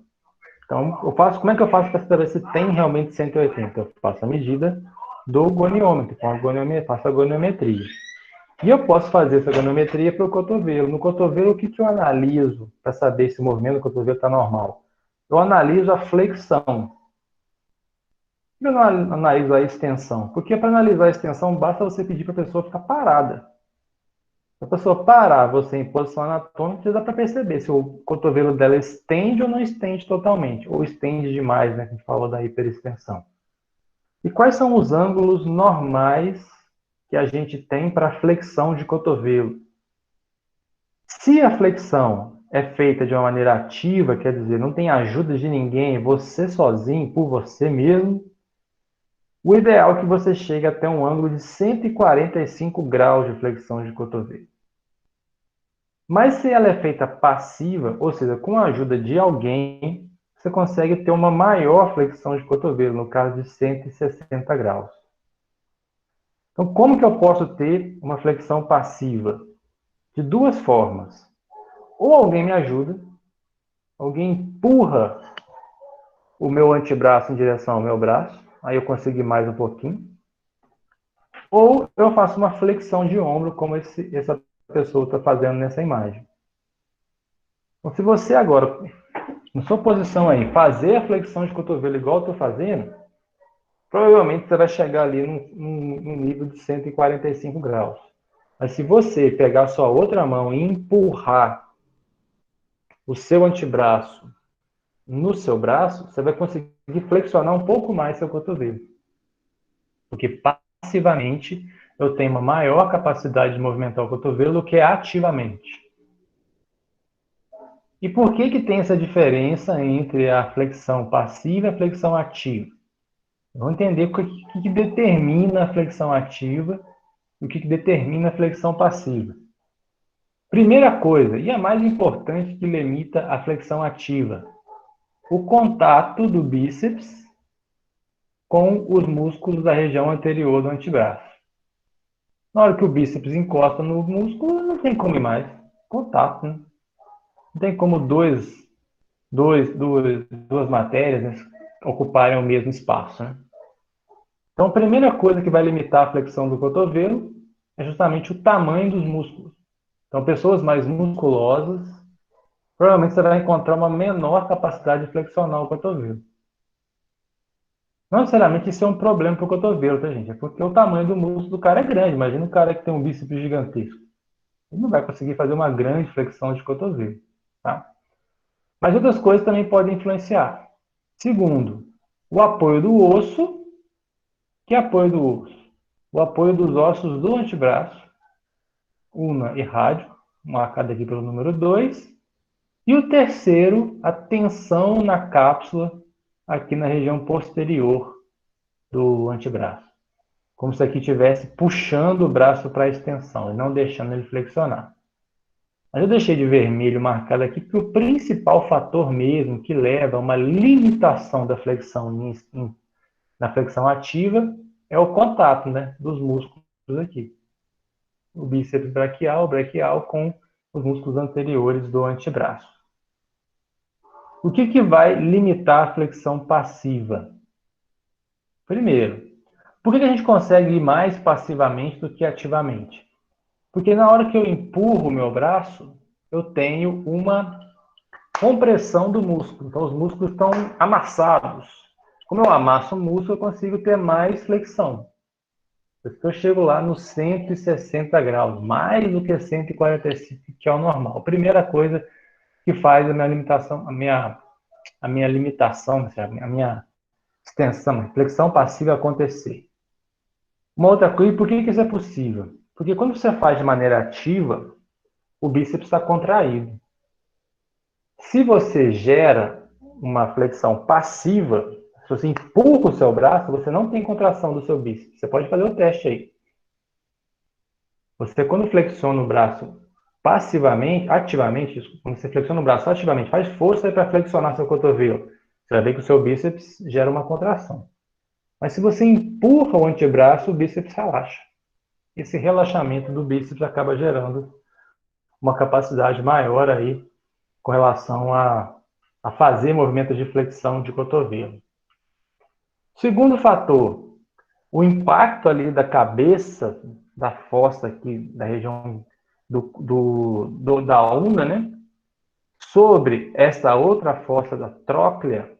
A: Então, como é que eu faço para saber se tem realmente 180? Eu faço a medida do goniômetro, faço a goniometria. E eu posso fazer essa goniometria para o cotovelo. No cotovelo, o que eu analiso para saber se o movimento do cotovelo está normal? Eu analiso a flexão. Eu não analiso a extensão. Porque para analisar a extensão, basta você pedir para a pessoa ficar parada. Se a pessoa parar você em posição anatômica, já dá para perceber se o cotovelo dela estende ou não estende totalmente. Ou estende demais, né? Que a gente falou da hiperextensão. E quais são os ângulos normais que a gente tem para flexão de cotovelo? Se a flexão é feita de uma maneira ativa, quer dizer, não tem ajuda de ninguém, você sozinho, por você mesmo, o ideal é que você chegue até um ângulo de 145 graus de flexão de cotovelo. Mas se ela é feita passiva, ou seja, com a ajuda de alguém, você consegue ter uma maior flexão de cotovelo, no caso de 160 graus. Então, como que eu posso ter uma flexão passiva? De duas formas. Ou alguém me ajuda, alguém empurra o meu antebraço em direção ao meu braço, aí eu consigo ir mais um pouquinho. Ou eu faço uma flexão de ombro, como essa pessoa está fazendo nessa imagem. Então, se você agora, na sua posição aí, fazer a flexão de cotovelo igual eu estou fazendo, provavelmente você vai chegar ali num nível de 145 graus. Mas se você pegar a sua outra mão e empurrar o seu antebraço no seu braço, você vai conseguir flexionar um pouco mais seu cotovelo. Porque passivamente eu tenho uma maior capacidade de movimentar o cotovelo do que ativamente. E por que tem essa diferença entre a flexão passiva e a flexão ativa? Vamos entender o que determina a flexão ativa e o que determina a flexão passiva. Primeira coisa, e a mais importante que limita a flexão ativa, o contato do bíceps com os músculos da região anterior do antebraço. Na hora que o bíceps encosta no músculo, não tem como ir mais. Contato, né? Não tem como duas matérias, né, ocuparem o mesmo espaço. Né? Então, a primeira coisa que vai limitar a flexão do cotovelo é justamente o tamanho dos músculos. Então, pessoas mais musculosas, provavelmente você vai encontrar uma menor capacidade de flexionar o cotovelo. Não necessariamente isso é um problema para o cotovelo, tá, gente? É porque o tamanho do músculo do cara é grande. Imagina um cara que tem um bíceps gigantesco. Ele não vai conseguir fazer uma grande flexão de cotovelo, tá? Mas outras coisas também podem influenciar. Segundo, o apoio do osso. Que apoio do osso? O apoio dos ossos do antebraço, ulna e rádio, marcado aqui pelo número 2. E o terceiro, a tensão na cápsula, aqui na região posterior do antebraço. Como se aqui estivesse puxando o braço para a extensão e não deixando ele flexionar. Mas eu deixei de vermelho marcado aqui porque o principal fator mesmo que leva a uma limitação da flexão na flexão ativa é o contato, né, dos músculos aqui. O bíceps braquial com os músculos anteriores do antebraço. O que vai limitar a flexão passiva? Primeiro, por que a gente consegue ir mais passivamente do que ativamente? Porque na hora que eu empurro o meu braço, eu tenho uma compressão do músculo. Então, os músculos estão amassados. Como eu amasso o músculo, eu consigo ter mais flexão. Por isso que eu chego lá nos 160 graus, mais do que 145, que é o normal. A primeira coisa que faz a minha limitação, a minha extensão, a flexão passiva acontecer. Uma outra coisa, por que isso é possível? Porque quando você faz de maneira ativa, o bíceps está contraído. Se você gera uma flexão passiva, se você empurra o seu braço, você não tem contração do seu bíceps. Você pode fazer o teste aí. Você, quando flexiona o braço passivamente, ativamente, quando você flexiona o braço ativamente, faz força para flexionar seu cotovelo. Você vai ver que o seu bíceps gera uma contração. Mas se você empurra o antebraço, o bíceps relaxa. Esse relaxamento do bíceps acaba gerando uma capacidade maior aí com relação a fazer movimentos de flexão de cotovelo. Segundo fator, o impacto ali da cabeça, da fossa aqui, da região da ulna, né? Sobre essa outra fossa da tróclea,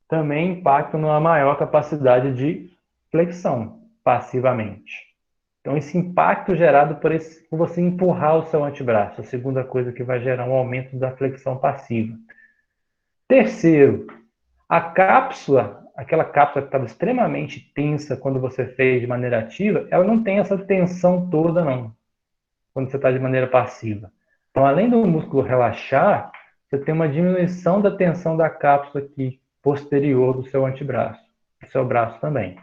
A: também impacta numa maior capacidade de flexão, passivamente. Então, esse impacto gerado por você empurrar o seu antebraço, a segunda coisa que vai gerar um aumento da flexão passiva. Terceiro, a cápsula, aquela cápsula que estava extremamente tensa quando você fez de maneira ativa, ela não tem essa tensão toda, não, quando você está de maneira passiva. Então, além do músculo relaxar, você tem uma diminuição da tensão da cápsula aqui, posterior do seu antebraço, do seu braço também,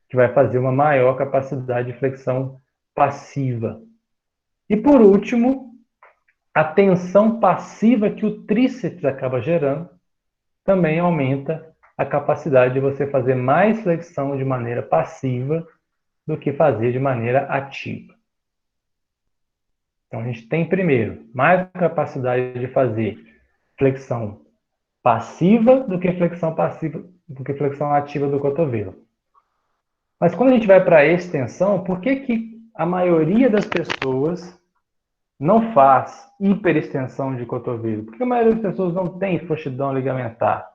A: que vai fazer uma maior capacidade de flexão passiva. E por último, a tensão passiva que o tríceps acaba gerando também aumenta a capacidade de você fazer mais flexão de maneira passiva do que fazer de maneira ativa. Então a gente tem primeiro mais capacidade de fazer flexão passiva do que flexão ativa do cotovelo. Mas quando a gente vai para a extensão, por que a maioria das pessoas não faz hiperextensão de cotovelo? Porque a maioria das pessoas não tem frouxidão ligamentar.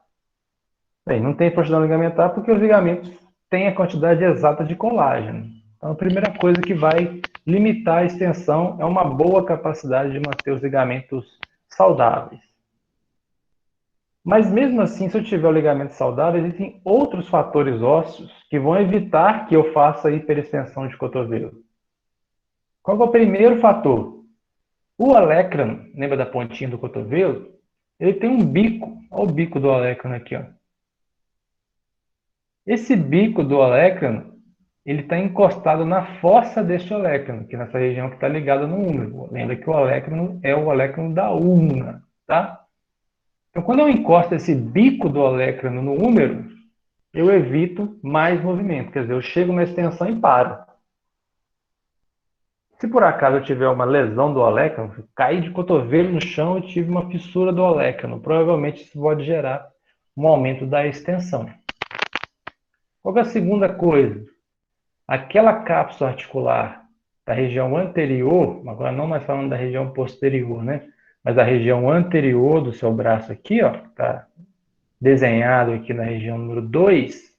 A: Bem, não tem frouxidão ligamentar porque os ligamentos têm a quantidade exata de colágeno. Então, a primeira coisa que vai limitar a extensão é uma boa capacidade de manter os ligamentos saudáveis. Mas mesmo assim, se eu tiver o ligamento saudável, existem outros fatores ósseos que vão evitar que eu faça hiperextensão de cotovelo. Qual é o primeiro fator? O olecrano, lembra da pontinha do cotovelo? Ele tem um bico. Olha o bico do olecrano aqui, ó. Esse bico do olecrano, ele está encostado na fossa deste olecrano, que é nessa região que está ligada no úmero. Lembra que o olecrano é o olecrano da ulna, tá? Então, quando eu encosto esse bico do olecrano no úmero, eu evito mais movimento. Quer dizer, eu chego na extensão e paro. Se por acaso eu tiver uma lesão do olecrano, caí de cotovelo no chão e tive uma fissura do olecrano, provavelmente isso pode gerar um aumento da extensão. Qual é a segunda coisa? Aquela cápsula articular da região anterior, agora não mais falando da região posterior, né? Mas da região anterior do seu braço aqui, ó, tá desenhado aqui na região número 2,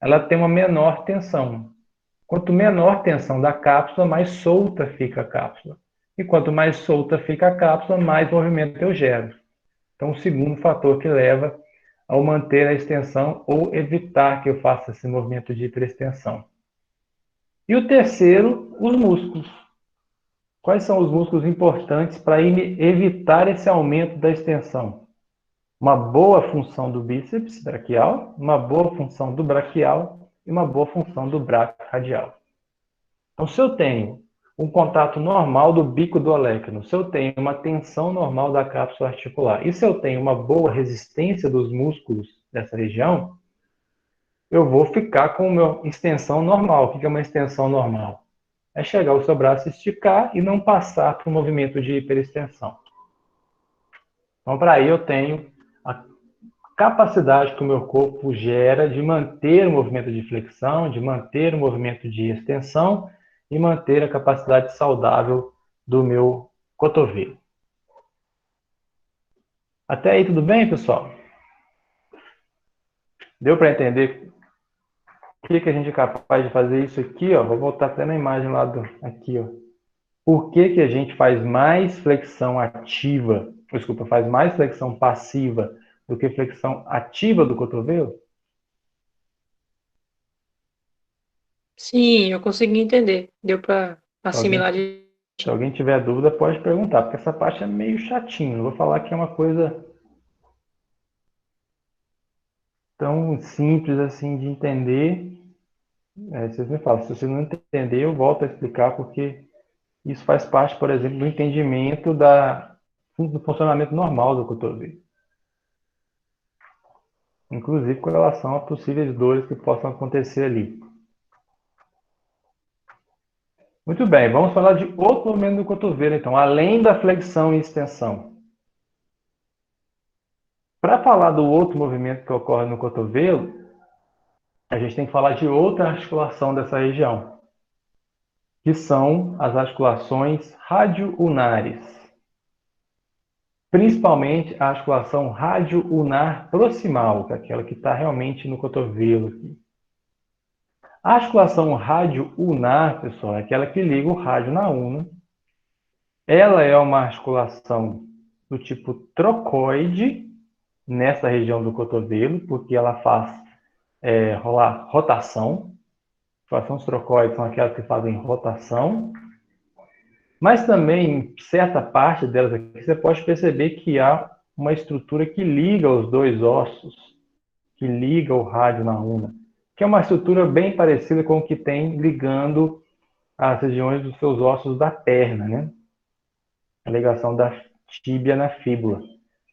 A: ela tem uma menor tensão. Quanto menor a tensão da cápsula, mais solta fica a cápsula. E quanto mais solta fica a cápsula, mais movimento eu gero. Então, o segundo fator que leva ao manter a extensão ou evitar que eu faça esse movimento de hiperextensão. E o terceiro, os músculos. Quais são os músculos importantes para evitar esse aumento da extensão? Uma boa função do bíceps braquial, uma boa função do braquial e uma boa função do braço radial. Então, se eu tenho um contato normal do bico do olecno, se eu tenho uma tensão normal da cápsula articular, e se eu tenho uma boa resistência dos músculos dessa região, eu vou ficar com uma extensão normal. O que é uma extensão normal? É chegar o seu braço, esticar e não passar para o movimento de hiperextensão. Então, para aí eu tenho a capacidade que o meu corpo gera de manter o movimento de flexão, de manter o movimento de extensão e manter a capacidade saudável do meu cotovelo. Até aí tudo bem, pessoal? Deu para entender o que a gente é capaz de fazer isso aqui? Ó? Vou voltar até na imagem lá aqui. Ó. Por que a gente faz mais flexão ativa, faz mais flexão passiva do que flexão ativa do cotovelo?
B: Sim, eu consegui entender. Deu para assimilar
A: Se alguém tiver dúvida, pode perguntar, porque essa parte é meio chatinha. Não vou falar que é uma coisa tão simples assim de entender. Vocês me falam, se você não entender, eu volto a explicar, porque isso faz parte, por exemplo, do entendimento do funcionamento normal do cotovelo. Inclusive com relação a possíveis dores que possam acontecer ali. Muito bem, vamos falar de outro movimento do cotovelo, então, além da flexão e extensão. Para falar do outro movimento que ocorre no cotovelo, a gente tem que falar de outra articulação dessa região, que são as articulações radio-unares. Principalmente a articulação radio-unar proximal, que é aquela que está realmente no cotovelo aqui. A articulação radio-unar, pessoal, é aquela que liga o rádio na una. Ela é uma articulação do tipo trocoide, nessa região do cotovelo, porque ela faz rolar rotação. Articulações trocoides são aquelas que fazem rotação. Mas também, em certa parte delas aqui, você pode perceber que há uma estrutura que liga os dois ossos, que liga o rádio na una, que é uma estrutura bem parecida com o que tem ligando as regiões dos seus ossos da perna, né? A ligação da tíbia na fíbula,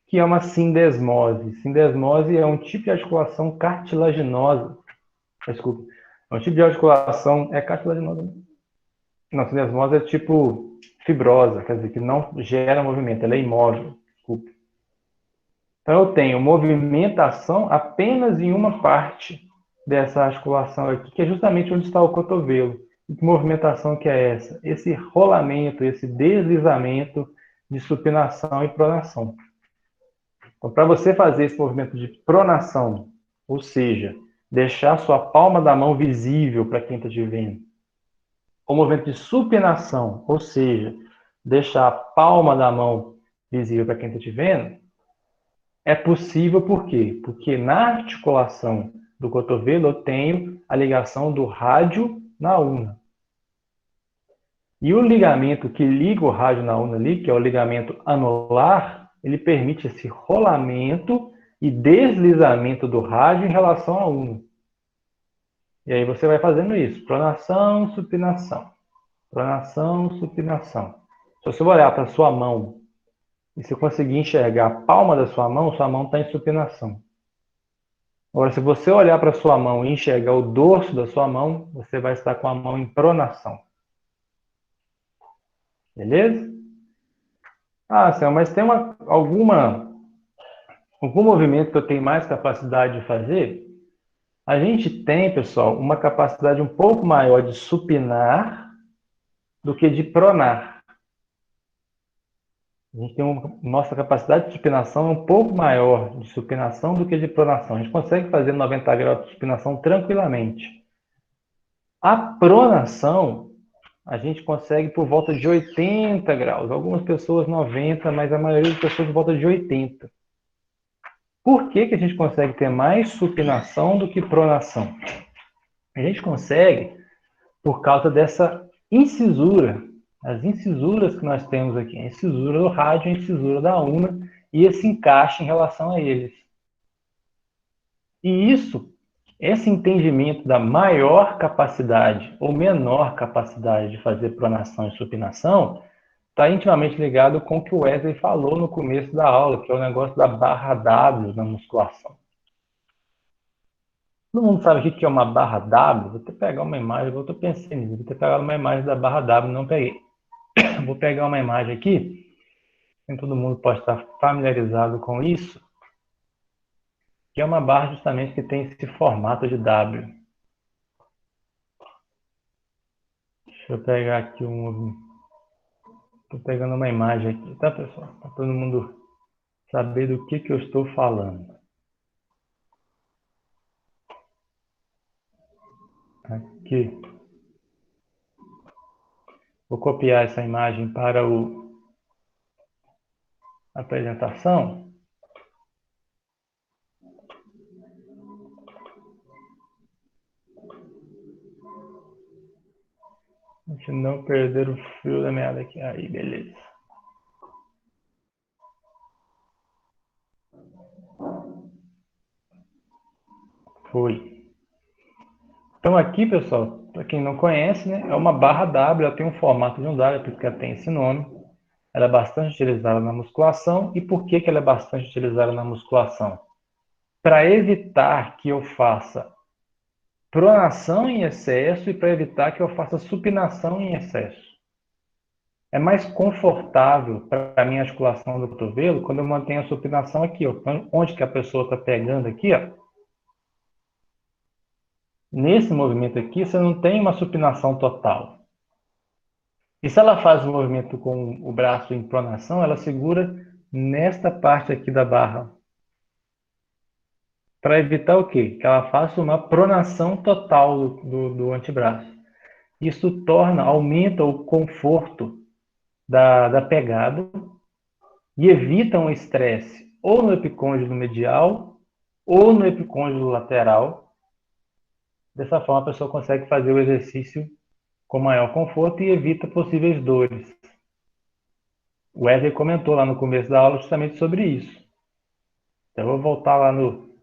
A: que é uma sindesmose. Sindesmose é um tipo de articulação cartilaginosa. Desculpa. É um tipo de articulação... É cartilaginosa, né? Não, sindesmose é tipo fibrosa, quer dizer, que não gera movimento, ela é imóvel. Desculpa. Então, eu tenho movimentação apenas em uma parte dessa articulação aqui, que é justamente onde está o cotovelo. E que movimentação que é essa? Esse rolamento, esse deslizamento de supinação e pronação. Então, para você fazer esse movimento de pronação, ou seja, deixar sua palma da mão visível para quem está te vendo, o movimento de supinação, ou seja, deixar a palma da mão visível para quem está te vendo, é possível por quê? Porque na articulação do cotovelo eu tenho a ligação do rádio na una. E o ligamento que liga o rádio na una ali, que é o ligamento anular, ele permite esse rolamento e deslizamento do rádio em relação à una. E aí você vai fazendo isso, pronação, supinação. Pronação, supinação. Se você olhar para a sua mão e se conseguir enxergar a palma da sua mão está em supinação. Agora, se você olhar para a sua mão e enxergar o dorso da sua mão, você vai estar com a mão em pronação. Beleza? Céu, mas tem algum movimento que eu tenho mais capacidade de fazer? A gente tem, pessoal, uma capacidade um pouco maior de supinar do que de pronar. A gente tem nossa capacidade de supinação é um pouco maior de supinação do que de pronação. A gente consegue fazer 90 graus de supinação tranquilamente. A pronação, a gente consegue por volta de 80 graus. Algumas pessoas 90, mas a maioria das pessoas por volta de 80. Por que a gente consegue ter mais supinação do que pronação? A gente consegue por causa dessa incisura. As incisuras que nós temos aqui, a incisura do rádio, a incisura da una e esse encaixe em relação a eles. E isso esse entendimento da maior capacidade ou menor capacidade de fazer pronação e supinação está intimamente ligado com o que o Wesley falou no começo da aula, que é o negócio da barra W na musculação. Todo mundo sabe o que é uma barra W? Vou até pegar uma imagem, eu estou pensando nisso, vou ter pegado uma imagem da barra W, não peguei. Vou pegar uma imagem aqui, nem todo mundo pode estar familiarizado com isso, que é uma barra justamente que tem esse formato de W. Deixa eu pegar aqui Estou pegando uma imagem aqui, tá, pessoal? Para todo mundo saber do que eu estou falando. Aqui. Vou copiar essa imagem para a apresentação. A gente não perder o fio da meada aqui. Aí, beleza. Foi. Então aqui, pessoal, para quem não conhece, né, é uma barra W, ela tem um formato de um W, porque ela tem esse nome. Ela é bastante utilizada na musculação. E por que ela é bastante utilizada na musculação? Para evitar que eu faça pronação em excesso e para evitar que eu faça supinação em excesso. É mais confortável para a minha articulação do cotovelo quando eu mantenho a supinação aqui, ó, onde que a pessoa está pegando aqui, ó. Nesse movimento aqui, você não tem uma supinação total. E se ela faz o movimento com o braço em pronação, ela segura nesta parte aqui da barra. Para evitar o quê? Que ela faça uma pronação total do antebraço. Isso aumenta o conforto da pegada e evita um estresse ou no epicôndilo medial ou no epicôndilo lateral. Dessa forma, a pessoa consegue fazer o exercício com maior conforto e evita possíveis dores. O Wesley comentou lá no começo da aula justamente sobre isso. Então, eu vou voltar lá no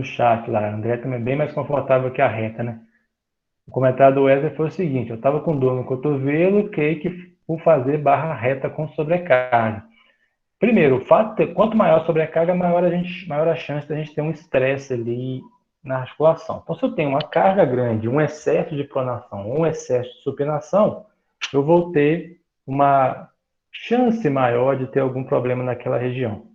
A: chat. Lá. A André também é bem mais confortável que a reta, né? O comentário do Wesley foi o seguinte: eu estava com dor no cotovelo, que por fazer barra reta com sobrecarga. Primeiro, o fato de quanto maior a sobrecarga, maior a chance da gente ter um estresse ali na articulação. Então, se eu tenho uma carga grande, um excesso de pronação, um excesso de supinação, eu vou ter uma chance maior de ter algum problema naquela região.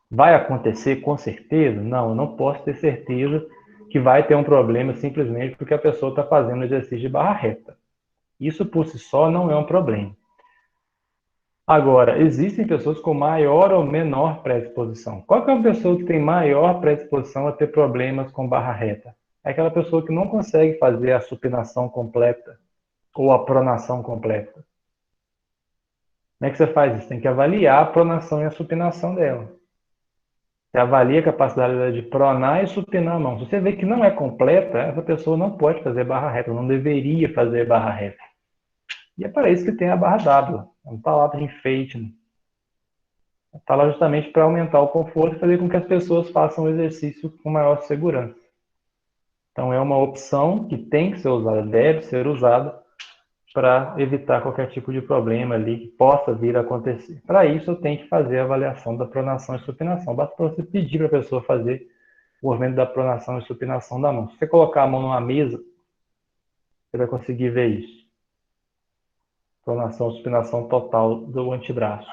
A: Vai acontecer com certeza? Não, eu não posso ter certeza que vai ter um problema simplesmente porque a pessoa está fazendo exercício de barra reta. Isso por si só não é um problema. Agora, existem pessoas com maior ou menor predisposição. Qual que é uma pessoa que tem maior predisposição a ter problemas com barra reta? É aquela pessoa que não consegue fazer a supinação completa ou a pronação completa. Como é que você faz isso? Tem que avaliar a pronação e a supinação dela. Você avalia a capacidade de pronar e supinar a mão. Se você vê que não é completa, essa pessoa não pode fazer barra reta, não deveria fazer barra reta. E é para isso que tem a barra W. É uma palavra de enfeite, né? Está lá justamente para aumentar o conforto e fazer com que as pessoas façam o exercício com maior segurança. Então, é uma opção que tem que ser usada, deve ser usada para evitar qualquer tipo de problema ali que possa vir a acontecer. Para isso, eu tenho que fazer a avaliação da pronação e supinação. Basta você pedir para a pessoa fazer o movimento da pronação e supinação da mão. Se você colocar a mão numa mesa, você vai conseguir ver isso. Pronação e supinação total do antebraço.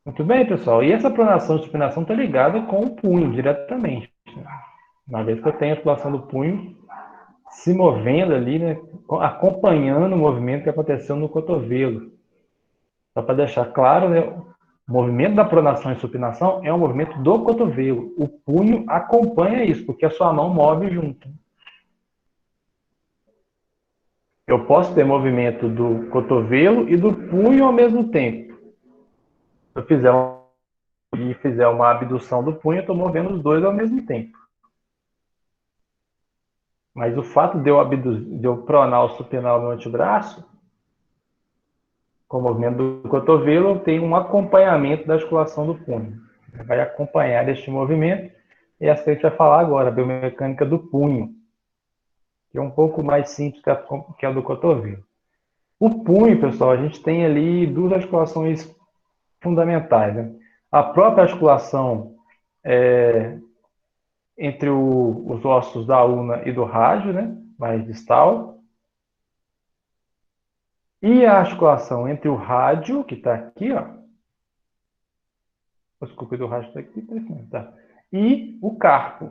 A: Muito bem, pessoal. E essa pronação e supinação está ligada com o punho, diretamente. Uma vez que eu tenho a articulação do punho se movendo ali, né, acompanhando o movimento que aconteceu no cotovelo. Só para deixar claro, né, o movimento da pronação e supinação é um movimento do cotovelo. O punho acompanha isso, porque a sua mão move junto. Eu posso ter movimento do cotovelo e do punho ao mesmo tempo. Se eu fizer uma abdução do punho, eu estou movendo os dois ao mesmo tempo. Mas o fato de eu pronar ou supinar o meu antebraço, com o movimento do cotovelo, eu tenho um acompanhamento da articulação do punho. Vai acompanhar este movimento é essa que a gente vai falar agora, a biomecânica do punho, que é um pouco mais simples que a do cotovelo. O punho, pessoal, a gente tem ali duas articulações fundamentais, né? A própria articulação entre os ossos da ulna e do rádio, né? Mais distal. E a articulação entre o rádio, que está aqui, ó. Desculpa, do rádio está aqui, tá? E o carpo.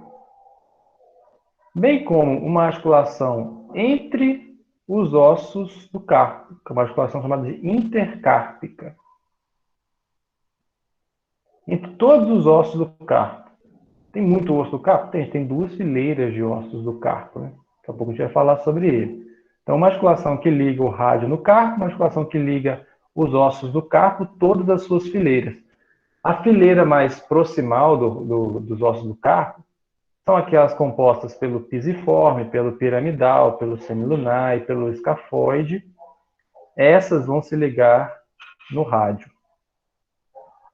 A: Bem como uma articulação entre os ossos do carpo, que é uma articulação chamada de intercárpica. Entre todos os ossos do carpo. Tem muito osso do carpo? Tem duas fileiras de ossos do carpo, né? Daqui a pouco a gente vai falar sobre ele. Então, uma articulação que liga o rádio no carpo, uma articulação que liga os ossos do carpo, todas as suas fileiras. A fileira mais proximal dos ossos do carpo são aquelas compostas pelo pisiforme, pelo piramidal, pelo semilunar e pelo escafoide. Essas vão se ligar no rádio.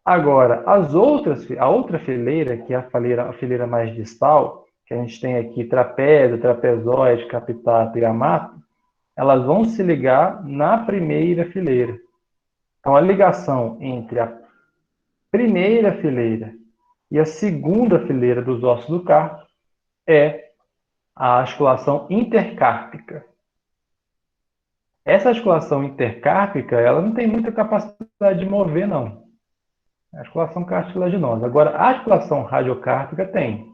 A: Agora, a outra fileira, que é a fileira mais distal, que a gente tem aqui trapézio, trapezoide, capitato e amato, elas vão se ligar na primeira fileira. Então, a ligação entre a primeira fileira e a segunda fileira dos ossos do carpo é a articulação intercárpica. Essa articulação intercárpica, ela não tem muita capacidade de mover, não. É a articulação cartilaginosa. Agora, a articulação radiocárpica tem.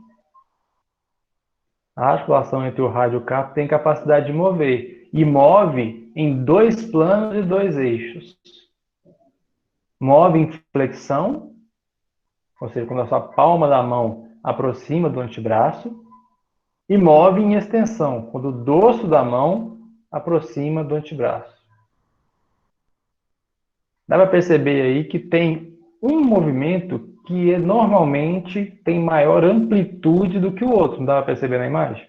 A: A articulação entre o rádio e o carpo tem capacidade de mover. E move em dois planos e dois eixos. Move em flexão, ou seja, quando a sua palma da mão aproxima do antebraço. E move em extensão, quando o dorso da mão aproxima do antebraço. Dá para perceber aí que tem um movimento que normalmente tem maior amplitude do que o outro. Não dá para perceber na imagem?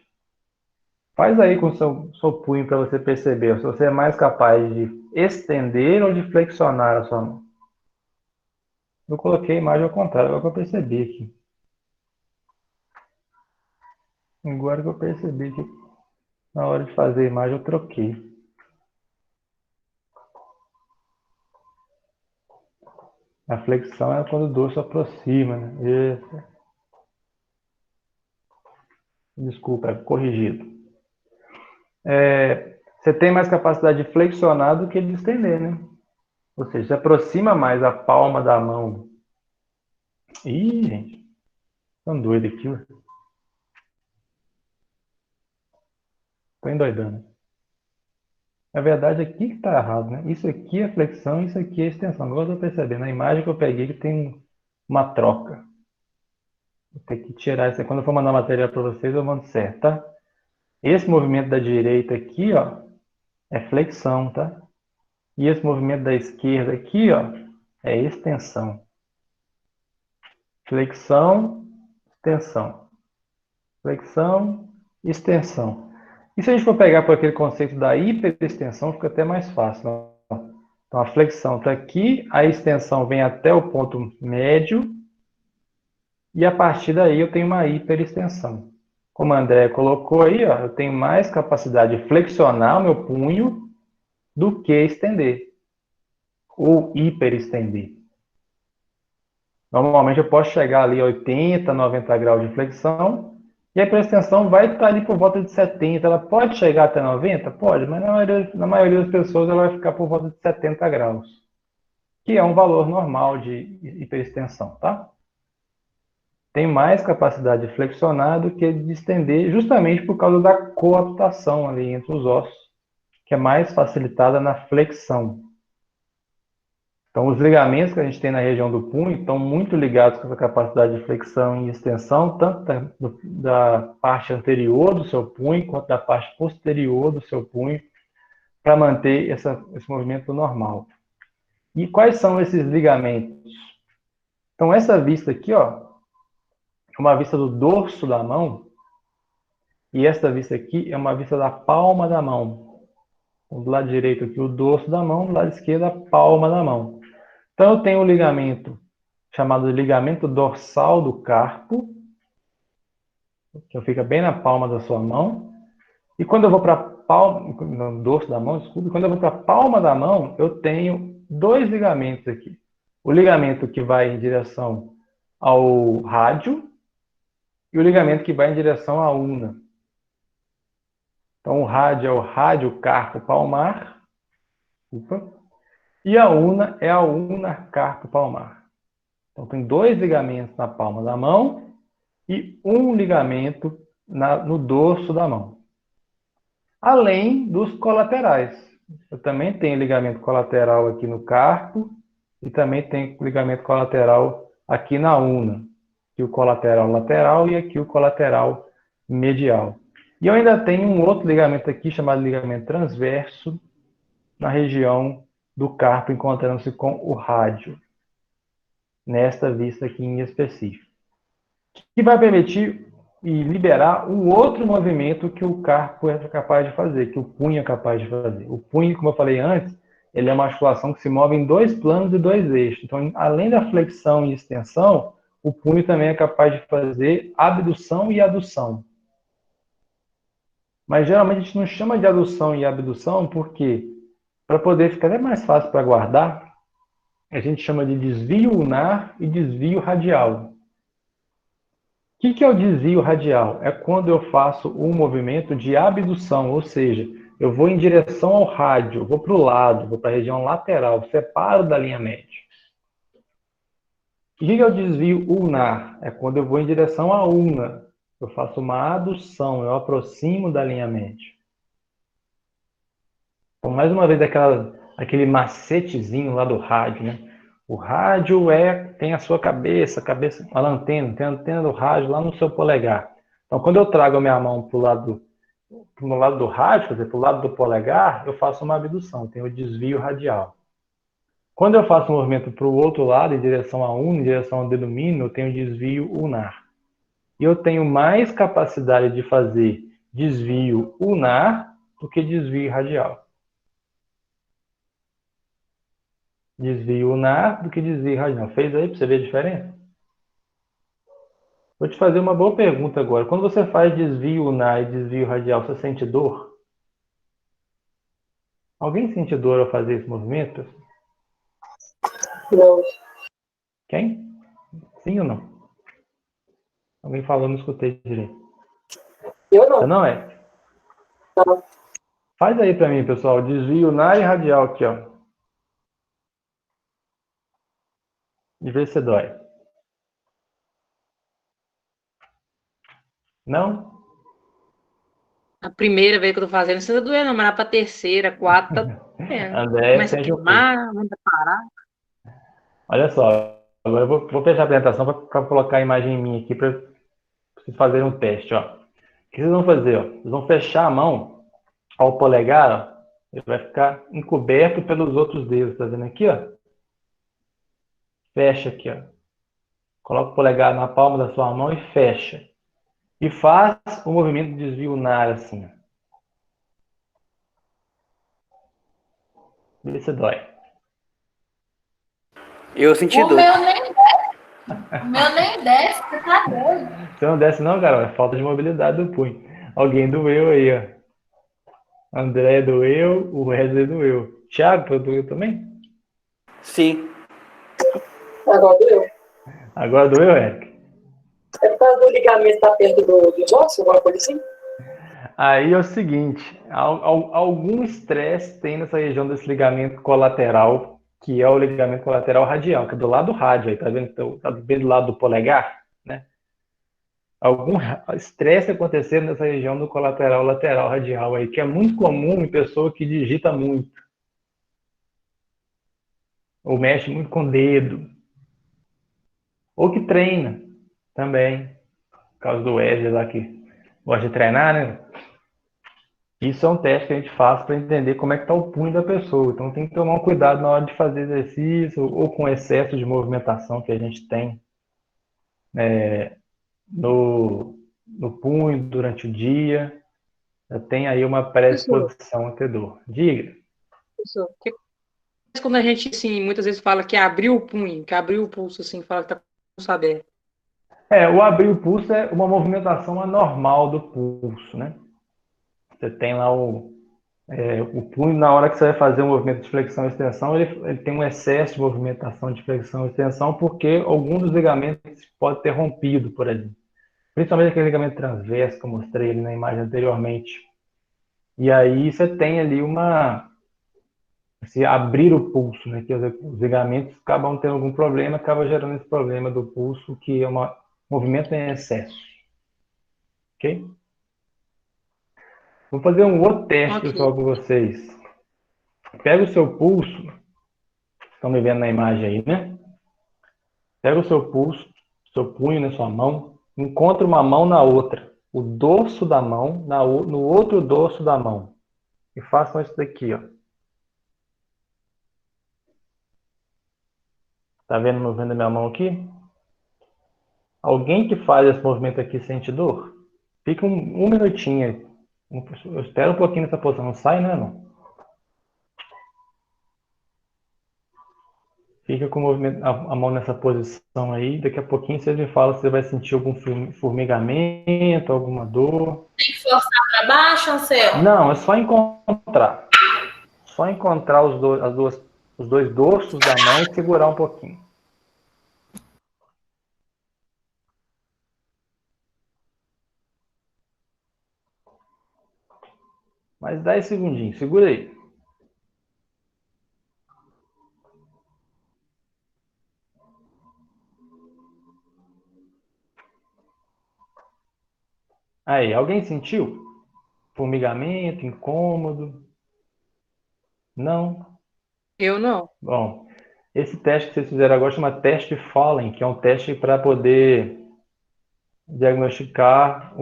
A: Faz aí com o seu punho para você perceber se você é mais capaz de estender ou de flexionar a sua mão. Eu coloquei a imagem ao contrário, agora que eu percebi aqui. Agora que eu percebi que na hora de fazer a imagem eu troquei. A flexão é quando o dorso aproxima, né? Isso. Desculpa, corrigido. Você tem mais capacidade de flexionar do que de estender, né? Ou seja, você aproxima mais a palma da mão. Ih, gente. Tô doido aqui, ué. Tô endoidando. Na verdade, aqui que tá errado, né? Isso aqui é flexão, isso aqui é extensão. Agora eu tô percebendo. Na imagem que eu peguei que tem uma troca. Vou ter que tirar isso aí. Quando eu for mandar material para vocês, eu mando certo, tá? Esse movimento da direita aqui, ó, é flexão, tá? E esse movimento da esquerda aqui, ó, é extensão. Flexão, extensão. Flexão, extensão. E se a gente for pegar por aquele conceito da hiperextensão, fica até mais fácil. Ó. Então, a flexão está aqui, a extensão vem até o ponto médio, e a partir daí eu tenho uma hiperextensão. Como a André colocou aí, ó, eu tenho mais capacidade de flexionar o meu punho do que estender, ou hiperestender. Normalmente eu posso chegar ali a 80, 90 graus de flexão, e a hiperextensão vai estar ali por volta de 70. Ela pode chegar até 90? Pode, mas na maioria das pessoas ela vai ficar por volta de 70 graus, que é um valor normal de hiperextensão, tá? Tem mais capacidade de flexionar do que de estender, justamente por causa da coaptação ali entre os ossos, que é mais facilitada na flexão. Então, os ligamentos que a gente tem na região do punho estão muito ligados com essa capacidade de flexão e extensão, tanto da parte anterior do seu punho, quanto da parte posterior do seu punho, para manter esse movimento normal. E quais são esses ligamentos? Então, essa vista aqui, ó, é uma vista do dorso da mão, e esta vista aqui é uma vista da palma da mão. Então, do lado direito aqui, o dorso da mão, do lado esquerdo, a palma da mão. Então, eu tenho um ligamento chamado de ligamento dorsal do carpo, que fica bem na palma da sua mão. E quando eu vou para a palma, no dorso da mão, desculpe, quando eu vou para a palma da mão, eu tenho dois ligamentos aqui. O ligamento que vai em direção ao rádio e o ligamento que vai em direção à una. Então, o rádio é o rádio carpo palmar. E a una é a una carpo palmar. Então, tem dois ligamentos na palma da mão e um ligamento no dorso da mão. Além dos colaterais. Eu também tenho ligamento colateral aqui no carpo e também tenho ligamento colateral aqui na una. Aqui o colateral lateral e aqui o colateral medial. E eu ainda tenho um outro ligamento aqui chamado ligamento transverso na região do carpo, encontrando-se com o rádio, nesta vista aqui em específico, que vai permitir e liberar um outro movimento que o carpo é capaz de fazer, que o punho é capaz de fazer. O punho, como eu falei antes, ele é uma articulação que se move em dois planos e dois eixos. Então, além da flexão e extensão, o punho também é capaz de fazer abdução e adução. Mas geralmente a gente não chama de adução e abdução porque, para poder ficar até mais fácil para guardar, a gente chama de desvio ulnar e desvio radial. O que é o desvio radial? É quando eu faço um movimento de abdução, ou seja, eu vou em direção ao rádio, vou para o lado, vou para a região lateral, separo da linha média. O que é o desvio ulnar? É quando eu vou em direção à una. Eu faço uma adução, eu aproximo da linha média. Então, mais uma vez, aquele macetezinho lá do rádio, né? O rádio tem a sua cabeça, a antena, tem a antena do rádio lá no seu polegar. Então, quando eu trago a minha mão para o lado do rádio, quer dizer, para o lado do polegar, eu faço uma abdução, tem o desvio radial. Quando eu faço um movimento para o outro lado, em direção à una, em direção ao dedo mínimo, eu tenho o desvio ulnar. E eu tenho mais capacidade de fazer desvio ulnar do que desvio radial. Desvio ulnar do que desvio radial. Fez aí para você ver a diferença? Vou te fazer uma boa pergunta agora. Quando você faz desvio ulnar e desvio radial, você sente dor? Alguém sente dor ao fazer esse movimento?
C: Não.
A: Quem? Sim ou não? Alguém falou, não escutei direito.
C: Eu não.
A: Você não é?
C: Não.
A: Faz aí para mim, pessoal. Desvio ulnar e radial aqui, ó. E vê se dói. Não?
B: A primeira vez que eu tô fazendo, não precisa doer, não, mas lá pra terceira, quarta, tá doendo.
A: André,
B: Começa a queimar, manda parar.
A: Olha só. Agora eu vou fechar a apresentação para colocar a imagem minha aqui para vocês fazerem um teste, ó. O que vocês vão fazer, ó? Vocês vão fechar a mão ao polegar, ó. Ele vai ficar encoberto pelos outros dedos, tá vendo aqui, ó? Fecha aqui, ó. Coloca o polegar na palma da sua mão e fecha. E faz o movimento de desvio ulnar assim, ó. Vê se dói.
D: Eu senti
C: O
D: dor.
C: meu nem desce. O meu nem desce, você tá doido.
A: Você não desce não, Carol? É falta de mobilidade do punho. Alguém doeu aí, ó. André doeu, o Wesley doeu. Thiago, doeu também?
D: Sim.
C: Agora doeu.
A: Agora doeu, Eric?
C: É por causa do ligamento tá perto do osso, alguma coisa assim?
A: Aí é o seguinte, algum estresse tem nessa região desse ligamento colateral, que é o ligamento colateral radial, que é do lado do rádio, aí tá vendo? Tá bem do lado do polegar, né? Algum estresse acontecendo nessa região do colateral lateral radial aí, que é muito comum em pessoa que digita muito. Ou mexe muito com o dedo. Ou que treina também. Por causa do Wesley lá que gosta de treinar, né? Isso é um teste que a gente faz para entender como é que está o punho da pessoa. Então tem que tomar um cuidado na hora de fazer exercício ou com o excesso de movimentação que a gente tem no punho durante o dia. Tem aí uma predisposição a ter dor. Diga.
B: Professor, quando a gente, assim, muitas vezes fala que abriu o punho, que abriu o pulso, assim, fala que tá com o pulso aberto.
A: O abrir o pulso é uma movimentação anormal do pulso, né? Você tem lá o punho, na hora que você vai fazer o movimento de flexão e extensão, ele tem um excesso de movimentação de flexão e extensão, porque algum dos ligamentos pode ter rompido, por exemplo. Principalmente aquele ligamento transverso que eu mostrei ali na imagem anteriormente. E aí você tem ali se abrir o pulso, né? Que os ligamentos acabam tendo algum problema, acaba gerando esse problema do pulso, que é um movimento em excesso. Ok? Vou fazer um outro teste,
B: Ok.
A: pessoal, com vocês. Pega o seu pulso, estão me vendo na imagem aí, né? Pega o seu pulso, seu punho na sua mão, encontra uma mão na outra, o dorso da mão no outro dorso da mão. E façam isso daqui, ó. Tá vendo o movimento da minha mão aqui? Alguém que faz esse movimento aqui sente dor? Fica um minutinho. Espera um pouquinho nessa posição. Não sai, né, não? Fica com o movimento, a mão nessa posição aí. Daqui a pouquinho vocês me falam se você vai sentir algum formigamento, alguma dor.
E: Tem que forçar para baixo, Anselmo?
A: Não, é só encontrar. Só encontrar os dois dorsos da mão e segurar um pouquinho. Mais 10 segundinhos. Segura aí. Aí, alguém sentiu? Formigamento, incômodo? Não?
B: Eu não.
A: Bom, esse teste que vocês fizeram agora chama teste Follen, que é um teste para poder diagnosticar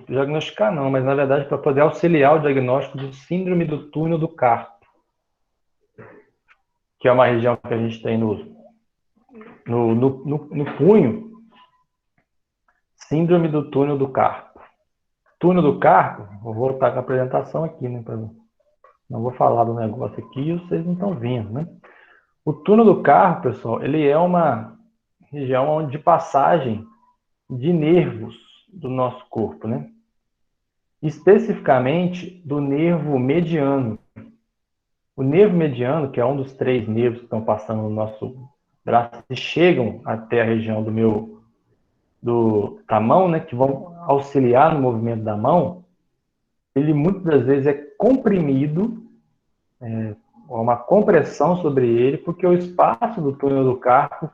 A: diagnosticar não, mas na verdade para poder auxiliar o diagnóstico de síndrome do túnel do carpo, que é uma região que a gente tem no punho, síndrome do túnel do carpo. Túnel do carpo, vou voltar com a apresentação aqui, né? Não vou falar do negócio aqui, vocês não estão vendo, né? O túnel do carpo, pessoal, ele é uma região de passagem de nervos do nosso corpo, né? Especificamente do nervo mediano. O nervo mediano, que é um dos 3 nervos que estão passando no nosso braço e chegam até a região da mão, né, que vão auxiliar no movimento da mão, ele muitas das vezes é comprimido, uma compressão sobre ele, porque o espaço do túnel do carpo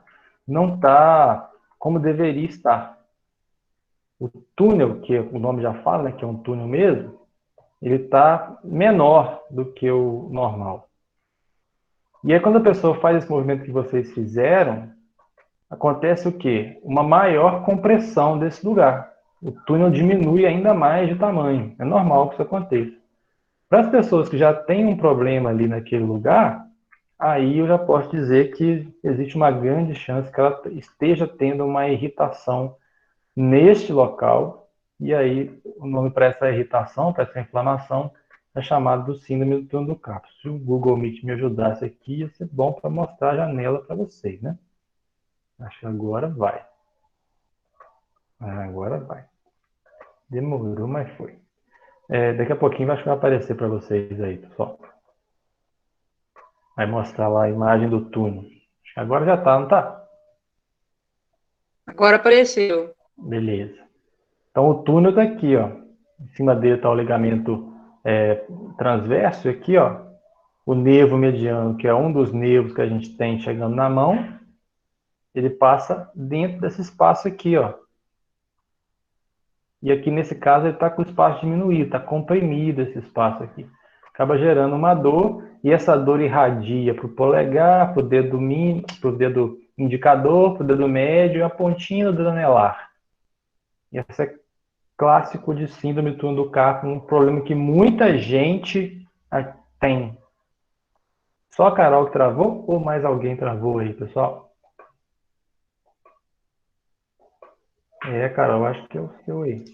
A: não está como deveria estar. O túnel, que o nome já fala, né, que é um túnel mesmo, ele está menor do que o normal. E aí, quando a pessoa faz esse movimento que vocês fizeram, acontece o quê? Uma maior compressão desse lugar. O túnel diminui ainda mais de tamanho. É normal que isso aconteça. Para as pessoas que já têm um problema ali naquele lugar, aí eu já posso dizer que existe uma grande chance que ela esteja tendo uma irritação neste local, e aí o nome para essa irritação, para essa inflamação, é chamado do síndrome do túnel do carpo. Se o Google Meet me ajudasse aqui, ia ser bom para mostrar a janela para vocês, né? Acho que agora vai. Agora vai. Demorou, mas foi. Daqui a pouquinho acho que vai aparecer para vocês aí, pessoal. Vai mostrar lá a imagem do túnel. Acho que agora já tá, não tá?
B: Agora apareceu.
A: Beleza. Então o túnel está aqui, ó. Em cima dele está o ligamento transverso, e aqui, ó, o nervo mediano, que é um dos nervos que a gente tem chegando na mão, ele passa dentro desse espaço aqui, ó. E aqui nesse caso ele está com o espaço diminuído, está comprimido esse espaço aqui. Acaba gerando uma dor, e essa dor irradia para o polegar, para o dedo mínimo, para o dedo indicador, para o dedo médio e a pontinha do dedo anelar. E essa é clássico de síndrome do túnel do carpo, um problema que muita gente tem. Só a Carol que travou ou mais alguém travou aí, pessoal? Carol, acho que é o seu aí.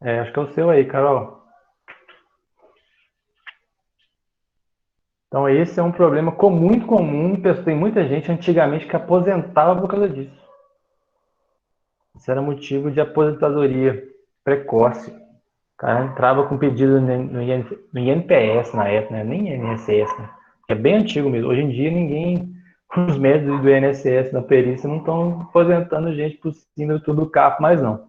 A: Acho que é o seu aí, Carol. Então esse é um problema muito comum, tem muita gente antigamente que aposentava por causa disso. Isso era motivo de aposentadoria precoce. O cara entrava com pedido no INPS na época, né? Nem INSS, né? É bem antigo mesmo. Hoje em dia, os médicos do INSS na perícia não estão aposentando gente por síndrome do CAP mais não.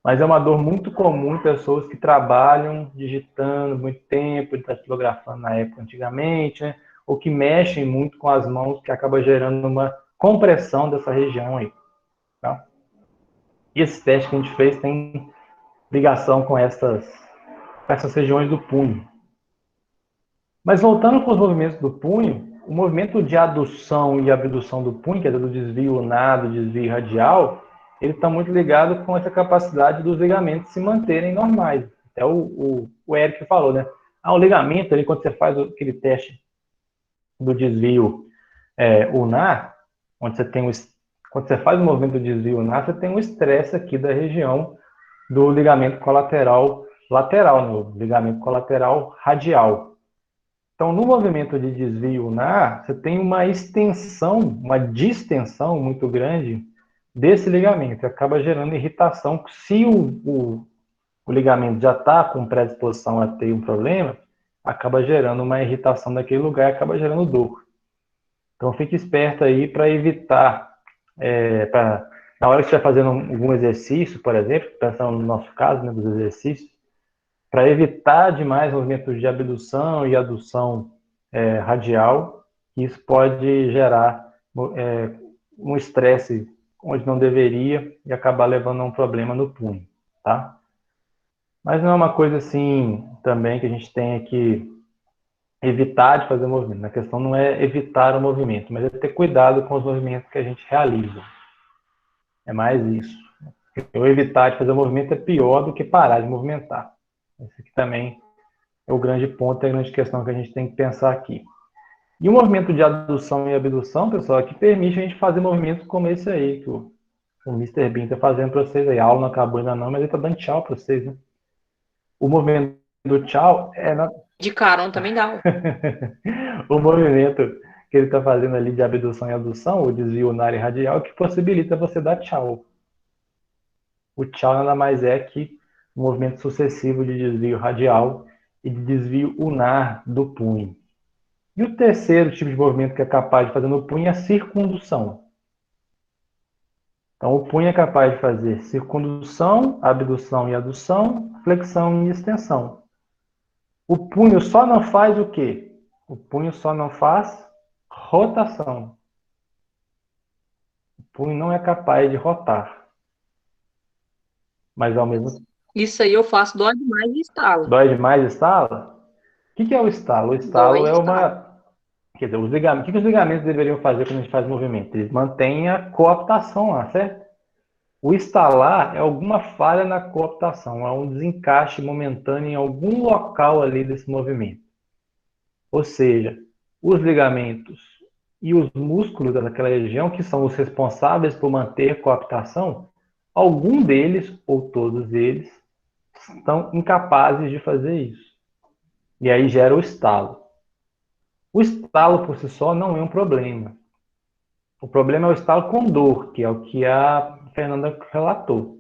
A: Mas é uma dor muito comum em pessoas que trabalham digitando muito tempo, datilografando na época antigamente, né? Ou que mexem muito com as mãos, que acaba gerando uma compressão dessa região aí. Tá? E esse teste que a gente fez tem ligação com essas regiões do punho. Mas voltando para os movimentos do punho, o movimento de adução e abdução do punho, que é do desvio lunar, do desvio radial, ele está muito ligado com essa capacidade dos ligamentos se manterem normais. Até o Eric falou, né? O ligamento, quando você faz aquele teste do desvio ulnar, onde você tem quando você faz o movimento do desvio ulnar, você tem um estresse aqui da região do ligamento colateral lateral, no ligamento colateral radial. Então, no movimento de desvio ulnar, você tem uma extensão, uma distensão muito grande desse ligamento, que acaba gerando irritação. Se o ligamento já está com predisposição a ter um problema, acaba gerando uma irritação daquele lugar e acaba gerando dor. Então, fique esperto aí para evitar, na hora que você estiver fazendo algum exercício, por exemplo, pensando no nosso caso, né, dos exercícios, para evitar demais movimentos de abdução e adução radial, isso pode gerar um estresse onde não deveria e acabar levando a um problema no punho, tá? Mas não é uma coisa assim também que a gente tenha que evitar de fazer movimento. A questão não é evitar o movimento, mas é ter cuidado com os movimentos que a gente realiza. É mais isso. Eu evitar de fazer o movimento é pior do que parar de movimentar. Esse aqui também é o grande ponto, é a grande questão que a gente tem que pensar aqui. E o movimento de adução e abdução, pessoal, é que permite a gente fazer movimentos como esse aí, que o Mr. Bean está fazendo para vocês aí. A aula não acabou ainda não, mas ele está dando tchau para vocês, né? O movimento do tchau é...
B: De carona também dá.
A: O movimento que ele está fazendo ali de abdução e adução, o desvio unar e radial, que possibilita você dar tchau. O tchau nada mais é que um movimento sucessivo de desvio radial e de desvio unar do punho. E o terceiro tipo de movimento que é capaz de fazer no punho é a circundução. Então, o punho é capaz de fazer circundução, abdução e adução, flexão e extensão. O punho só não faz o quê? O punho só não faz rotação. O punho não é capaz de rotar. Mas ao mesmo tempo...
B: Isso aí eu faço, dói demais e estalo.
A: Dói demais e estala? O que é o estalo? O estalo é uma... Quer dizer, o que os ligamentos deveriam fazer quando a gente faz movimento? Eles mantêm a coaptação lá, certo? O estalar é alguma falha na coaptação, é um desencaixe momentâneo em algum local ali desse movimento. Ou seja, os ligamentos e os músculos daquela região, que são os responsáveis por manter coaptação, algum deles, ou todos eles, estão incapazes de fazer isso. E aí gera o estalo. O estalo por si só não é um problema. O problema é o estalo com dor, que é o que a Fernanda relatou.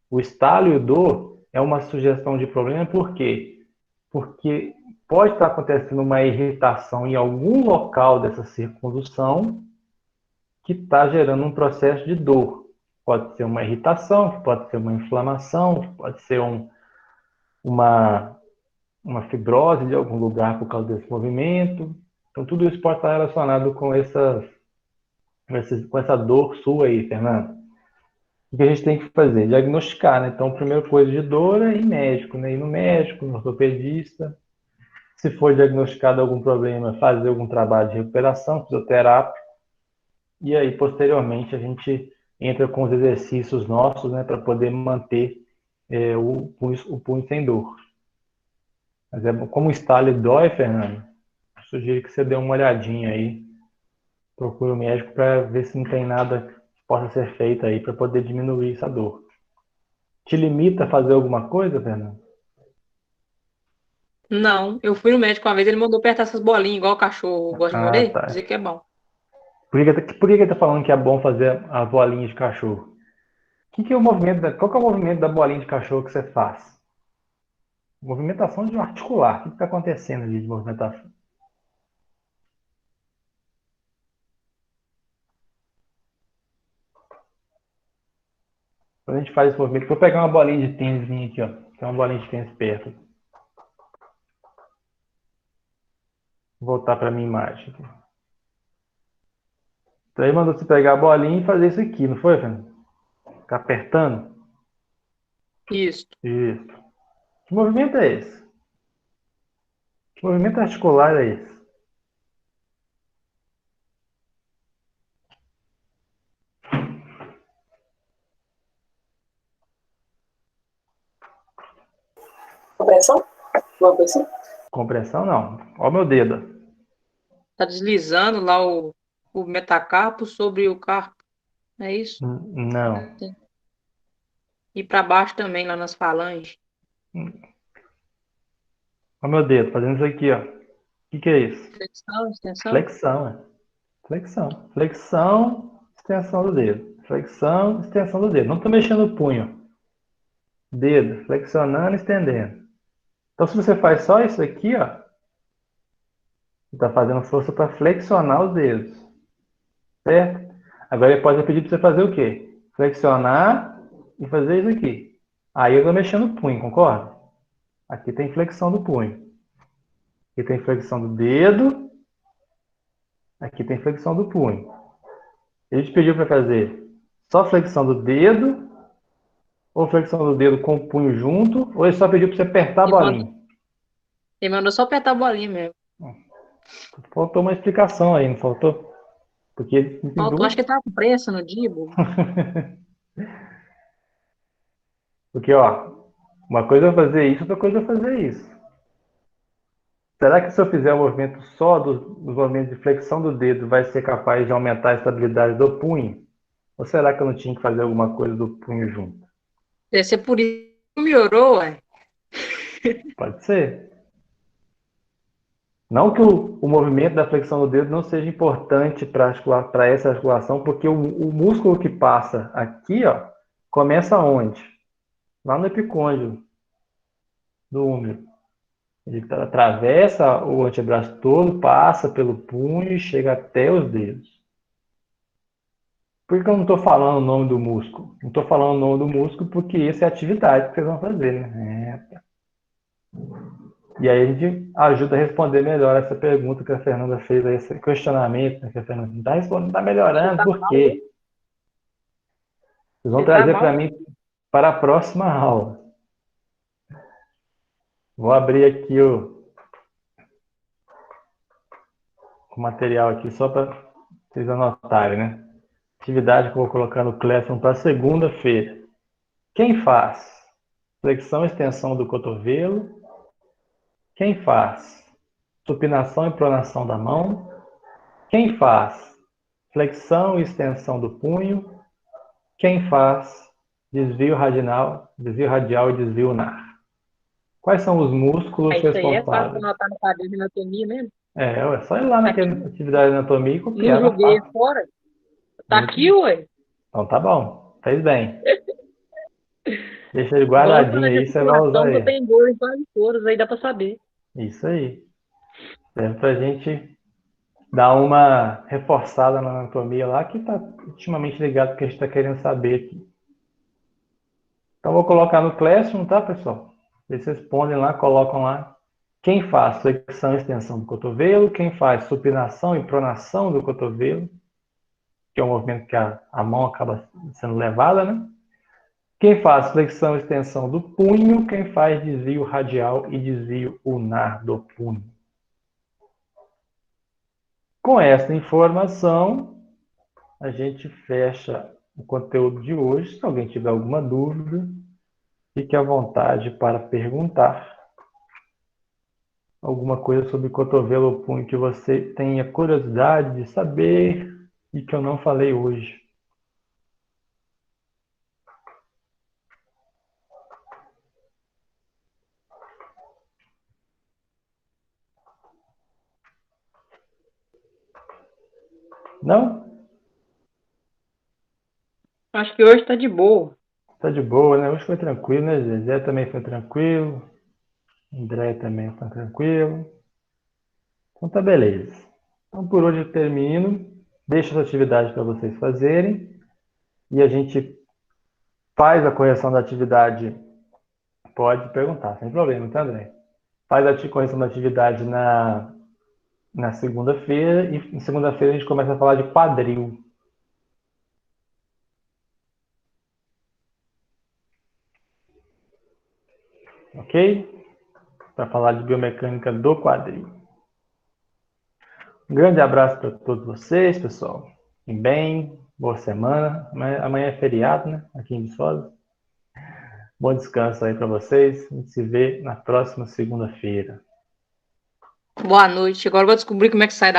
A: O estalo e o dor é uma sugestão de problema, por quê? Porque pode estar acontecendo uma irritação em algum local dessa circundução que está gerando um processo de dor. Pode ser uma irritação, pode ser uma inflamação, pode ser uma fibrose de algum lugar por causa desse movimento. Então, tudo isso pode estar relacionado com essa dor sua aí, Fernanda. O que a gente tem que fazer? Diagnosticar, né? Então, a primeira coisa de dor é ir médico, né? Ir no médico, no ortopedista. Se for diagnosticado algum problema, fazer algum trabalho de recuperação, fisioterápico. E aí, posteriormente, a gente entra com os exercícios nossos, né? Para poder manter o punho sem dor. Mas como o estalo dói, Fernando, eu sugiro que você dê uma olhadinha aí. Procure o médico para ver se não tem nada que possa ser feito aí para poder diminuir essa dor. Te limita a fazer alguma coisa, Fernando?
B: Não, eu fui no médico uma vez, ele mandou apertar essas bolinhas, igual o cachorro gosta de morder,
A: Tá.
B: dizer que é bom.
A: Por que ele tá falando que é bom fazer as bolinhas de cachorro? Que é o movimento qual que é o movimento da bolinha de cachorro que você faz? Movimentação de um articular. O que está acontecendo ali de movimentação? Quando a gente faz esse movimento, vou pegar uma bolinha de tênis aqui, ó. Tem uma bolinha de tênis perto. Vou voltar para a minha imagem. Então aí mandou você pegar a bolinha e fazer isso aqui, não foi, Fernando? Ficar apertando?
B: Isso.
A: Isso. Que movimento é esse? Que movimento articular é esse?
C: Compressão? Uma coisa assim?
A: Compressão, não. Olha o meu dedo.
B: Tá deslizando lá o metacarpo sobre o carpo. É isso?
A: Não.
B: E para baixo também, lá nas falanges.
A: Olha meu dedo, fazendo isso aqui, ó. O que é isso?
B: Flexão, extensão.
A: Flexão, é. Flexão. Flexão, extensão do dedo. Flexão, extensão do dedo. Não estou mexendo o punho. Dedo, flexionando, estendendo. Então, se você faz só isso aqui, ó, você está fazendo força para flexionar os dedos. Certo? Agora ele pode pedir para você fazer o quê? Flexionar e fazer isso aqui. Aí eu estou mexendo o punho, concorda? Aqui tem flexão do punho. Aqui tem flexão do dedo. Aqui tem flexão do punho. Ele te pediu para fazer só flexão do dedo, ou flexão do dedo com o punho junto, ou ele só pediu para você apertar a bolinha.
B: Ele mandou só apertar a bolinha mesmo.
A: Faltou uma explicação aí, não faltou? Porque tem
B: Faltou,
A: duas.
B: acho que ele tava com pressa no dia, bobo.
A: Porque, ó, uma coisa é fazer isso, outra coisa é fazer isso. Será que se eu fizer o movimento só dos movimentos de flexão do dedo, vai ser capaz de aumentar a estabilidade do punho? Ou será que eu não tinha que fazer alguma coisa do punho junto?
B: Deve ser por isso que melhorou, ué.
A: Pode ser. Não que o movimento da flexão do dedo não seja importante para essa articulação, porque o músculo que passa aqui, ó, começa onde? Lá no epicôndilo do úmero. Ele atravessa o antebraço todo, passa pelo punho e chega até os dedos. Por que eu não estou falando o nome do músculo? Não estou falando o nome do músculo porque essa é a atividade que vocês vão fazer, né? E aí a gente ajuda a responder melhor essa pergunta que a Fernanda fez, aí, esse questionamento, né, que a Fernanda não está respondendo, está melhorando, por quê? Vocês vão
B: Ele tá
A: trazer para
B: mal.
A: mim para a próxima aula. Vou abrir aqui o material aqui só para vocês anotarem, né? Atividade que eu vou colocar no Classroom para segunda-feira. Quem faz? Flexão e extensão do cotovelo. Quem faz? Supinação e pronação da mão. Quem faz? Flexão e extensão do punho. Quem faz? Desvio radial e desvio unar. Quais são os músculos
B: Isso aí é fácil
A: responsáveis?
B: anotar no caderno de anatomia mesmo.
A: É só ir lá
B: Aqui,
A: naquela atividade de anatomia e
B: não
A: copiar na
B: joguei
A: fácil.
B: fora. Tá aqui, ué.
A: Então tá bom, fez bem. Deixa ele
B: Igual na
A: guardadinho aí, você vai
B: articulação,
A: usar
B: eu
A: ele.
B: tenho dor em quase todas, aí dá pra saber.
A: Isso aí. Serve pra gente dar uma reforçada na anatomia lá, que está intimamente ligado com o que a gente está querendo saber aqui. Então, vou colocar no Classroom, tá, pessoal? Vocês respondem lá, colocam lá. Quem faz flexão e extensão do cotovelo, quem faz supinação e pronação do cotovelo, que é um movimento que a mão acaba sendo levada, né? Quem faz flexão e extensão do punho, quem faz desvio radial e desvio ulnar do punho. Com essa informação, a gente fecha o conteúdo de hoje. Se alguém tiver alguma dúvida, fique à vontade para perguntar. Alguma coisa sobre cotovelo ou punho que você tenha curiosidade de saber e que eu não falei hoje. Não?
B: Acho que hoje tá de boa.
A: Tá de boa, né? Hoje foi tranquilo, né? Zezé também foi tranquilo. André também foi tranquilo. Então tá beleza. Então por hoje eu termino. Deixo essa atividade para vocês fazerem. E a gente faz a correção da atividade. Pode perguntar, sem problema, tá, André? Faz a correção da atividade na segunda-feira. E na segunda-feira a gente começa a falar de quadril. Ok? Para falar de biomecânica do quadril. Um grande abraço para todos vocês, pessoal. Fiquem bem, boa semana. Amanhã é feriado, né? Aqui em Viçosa. Bom descanso aí para vocês. A gente se vê na próxima segunda-feira.
B: Boa noite. Agora eu vou descobrir como é que sai da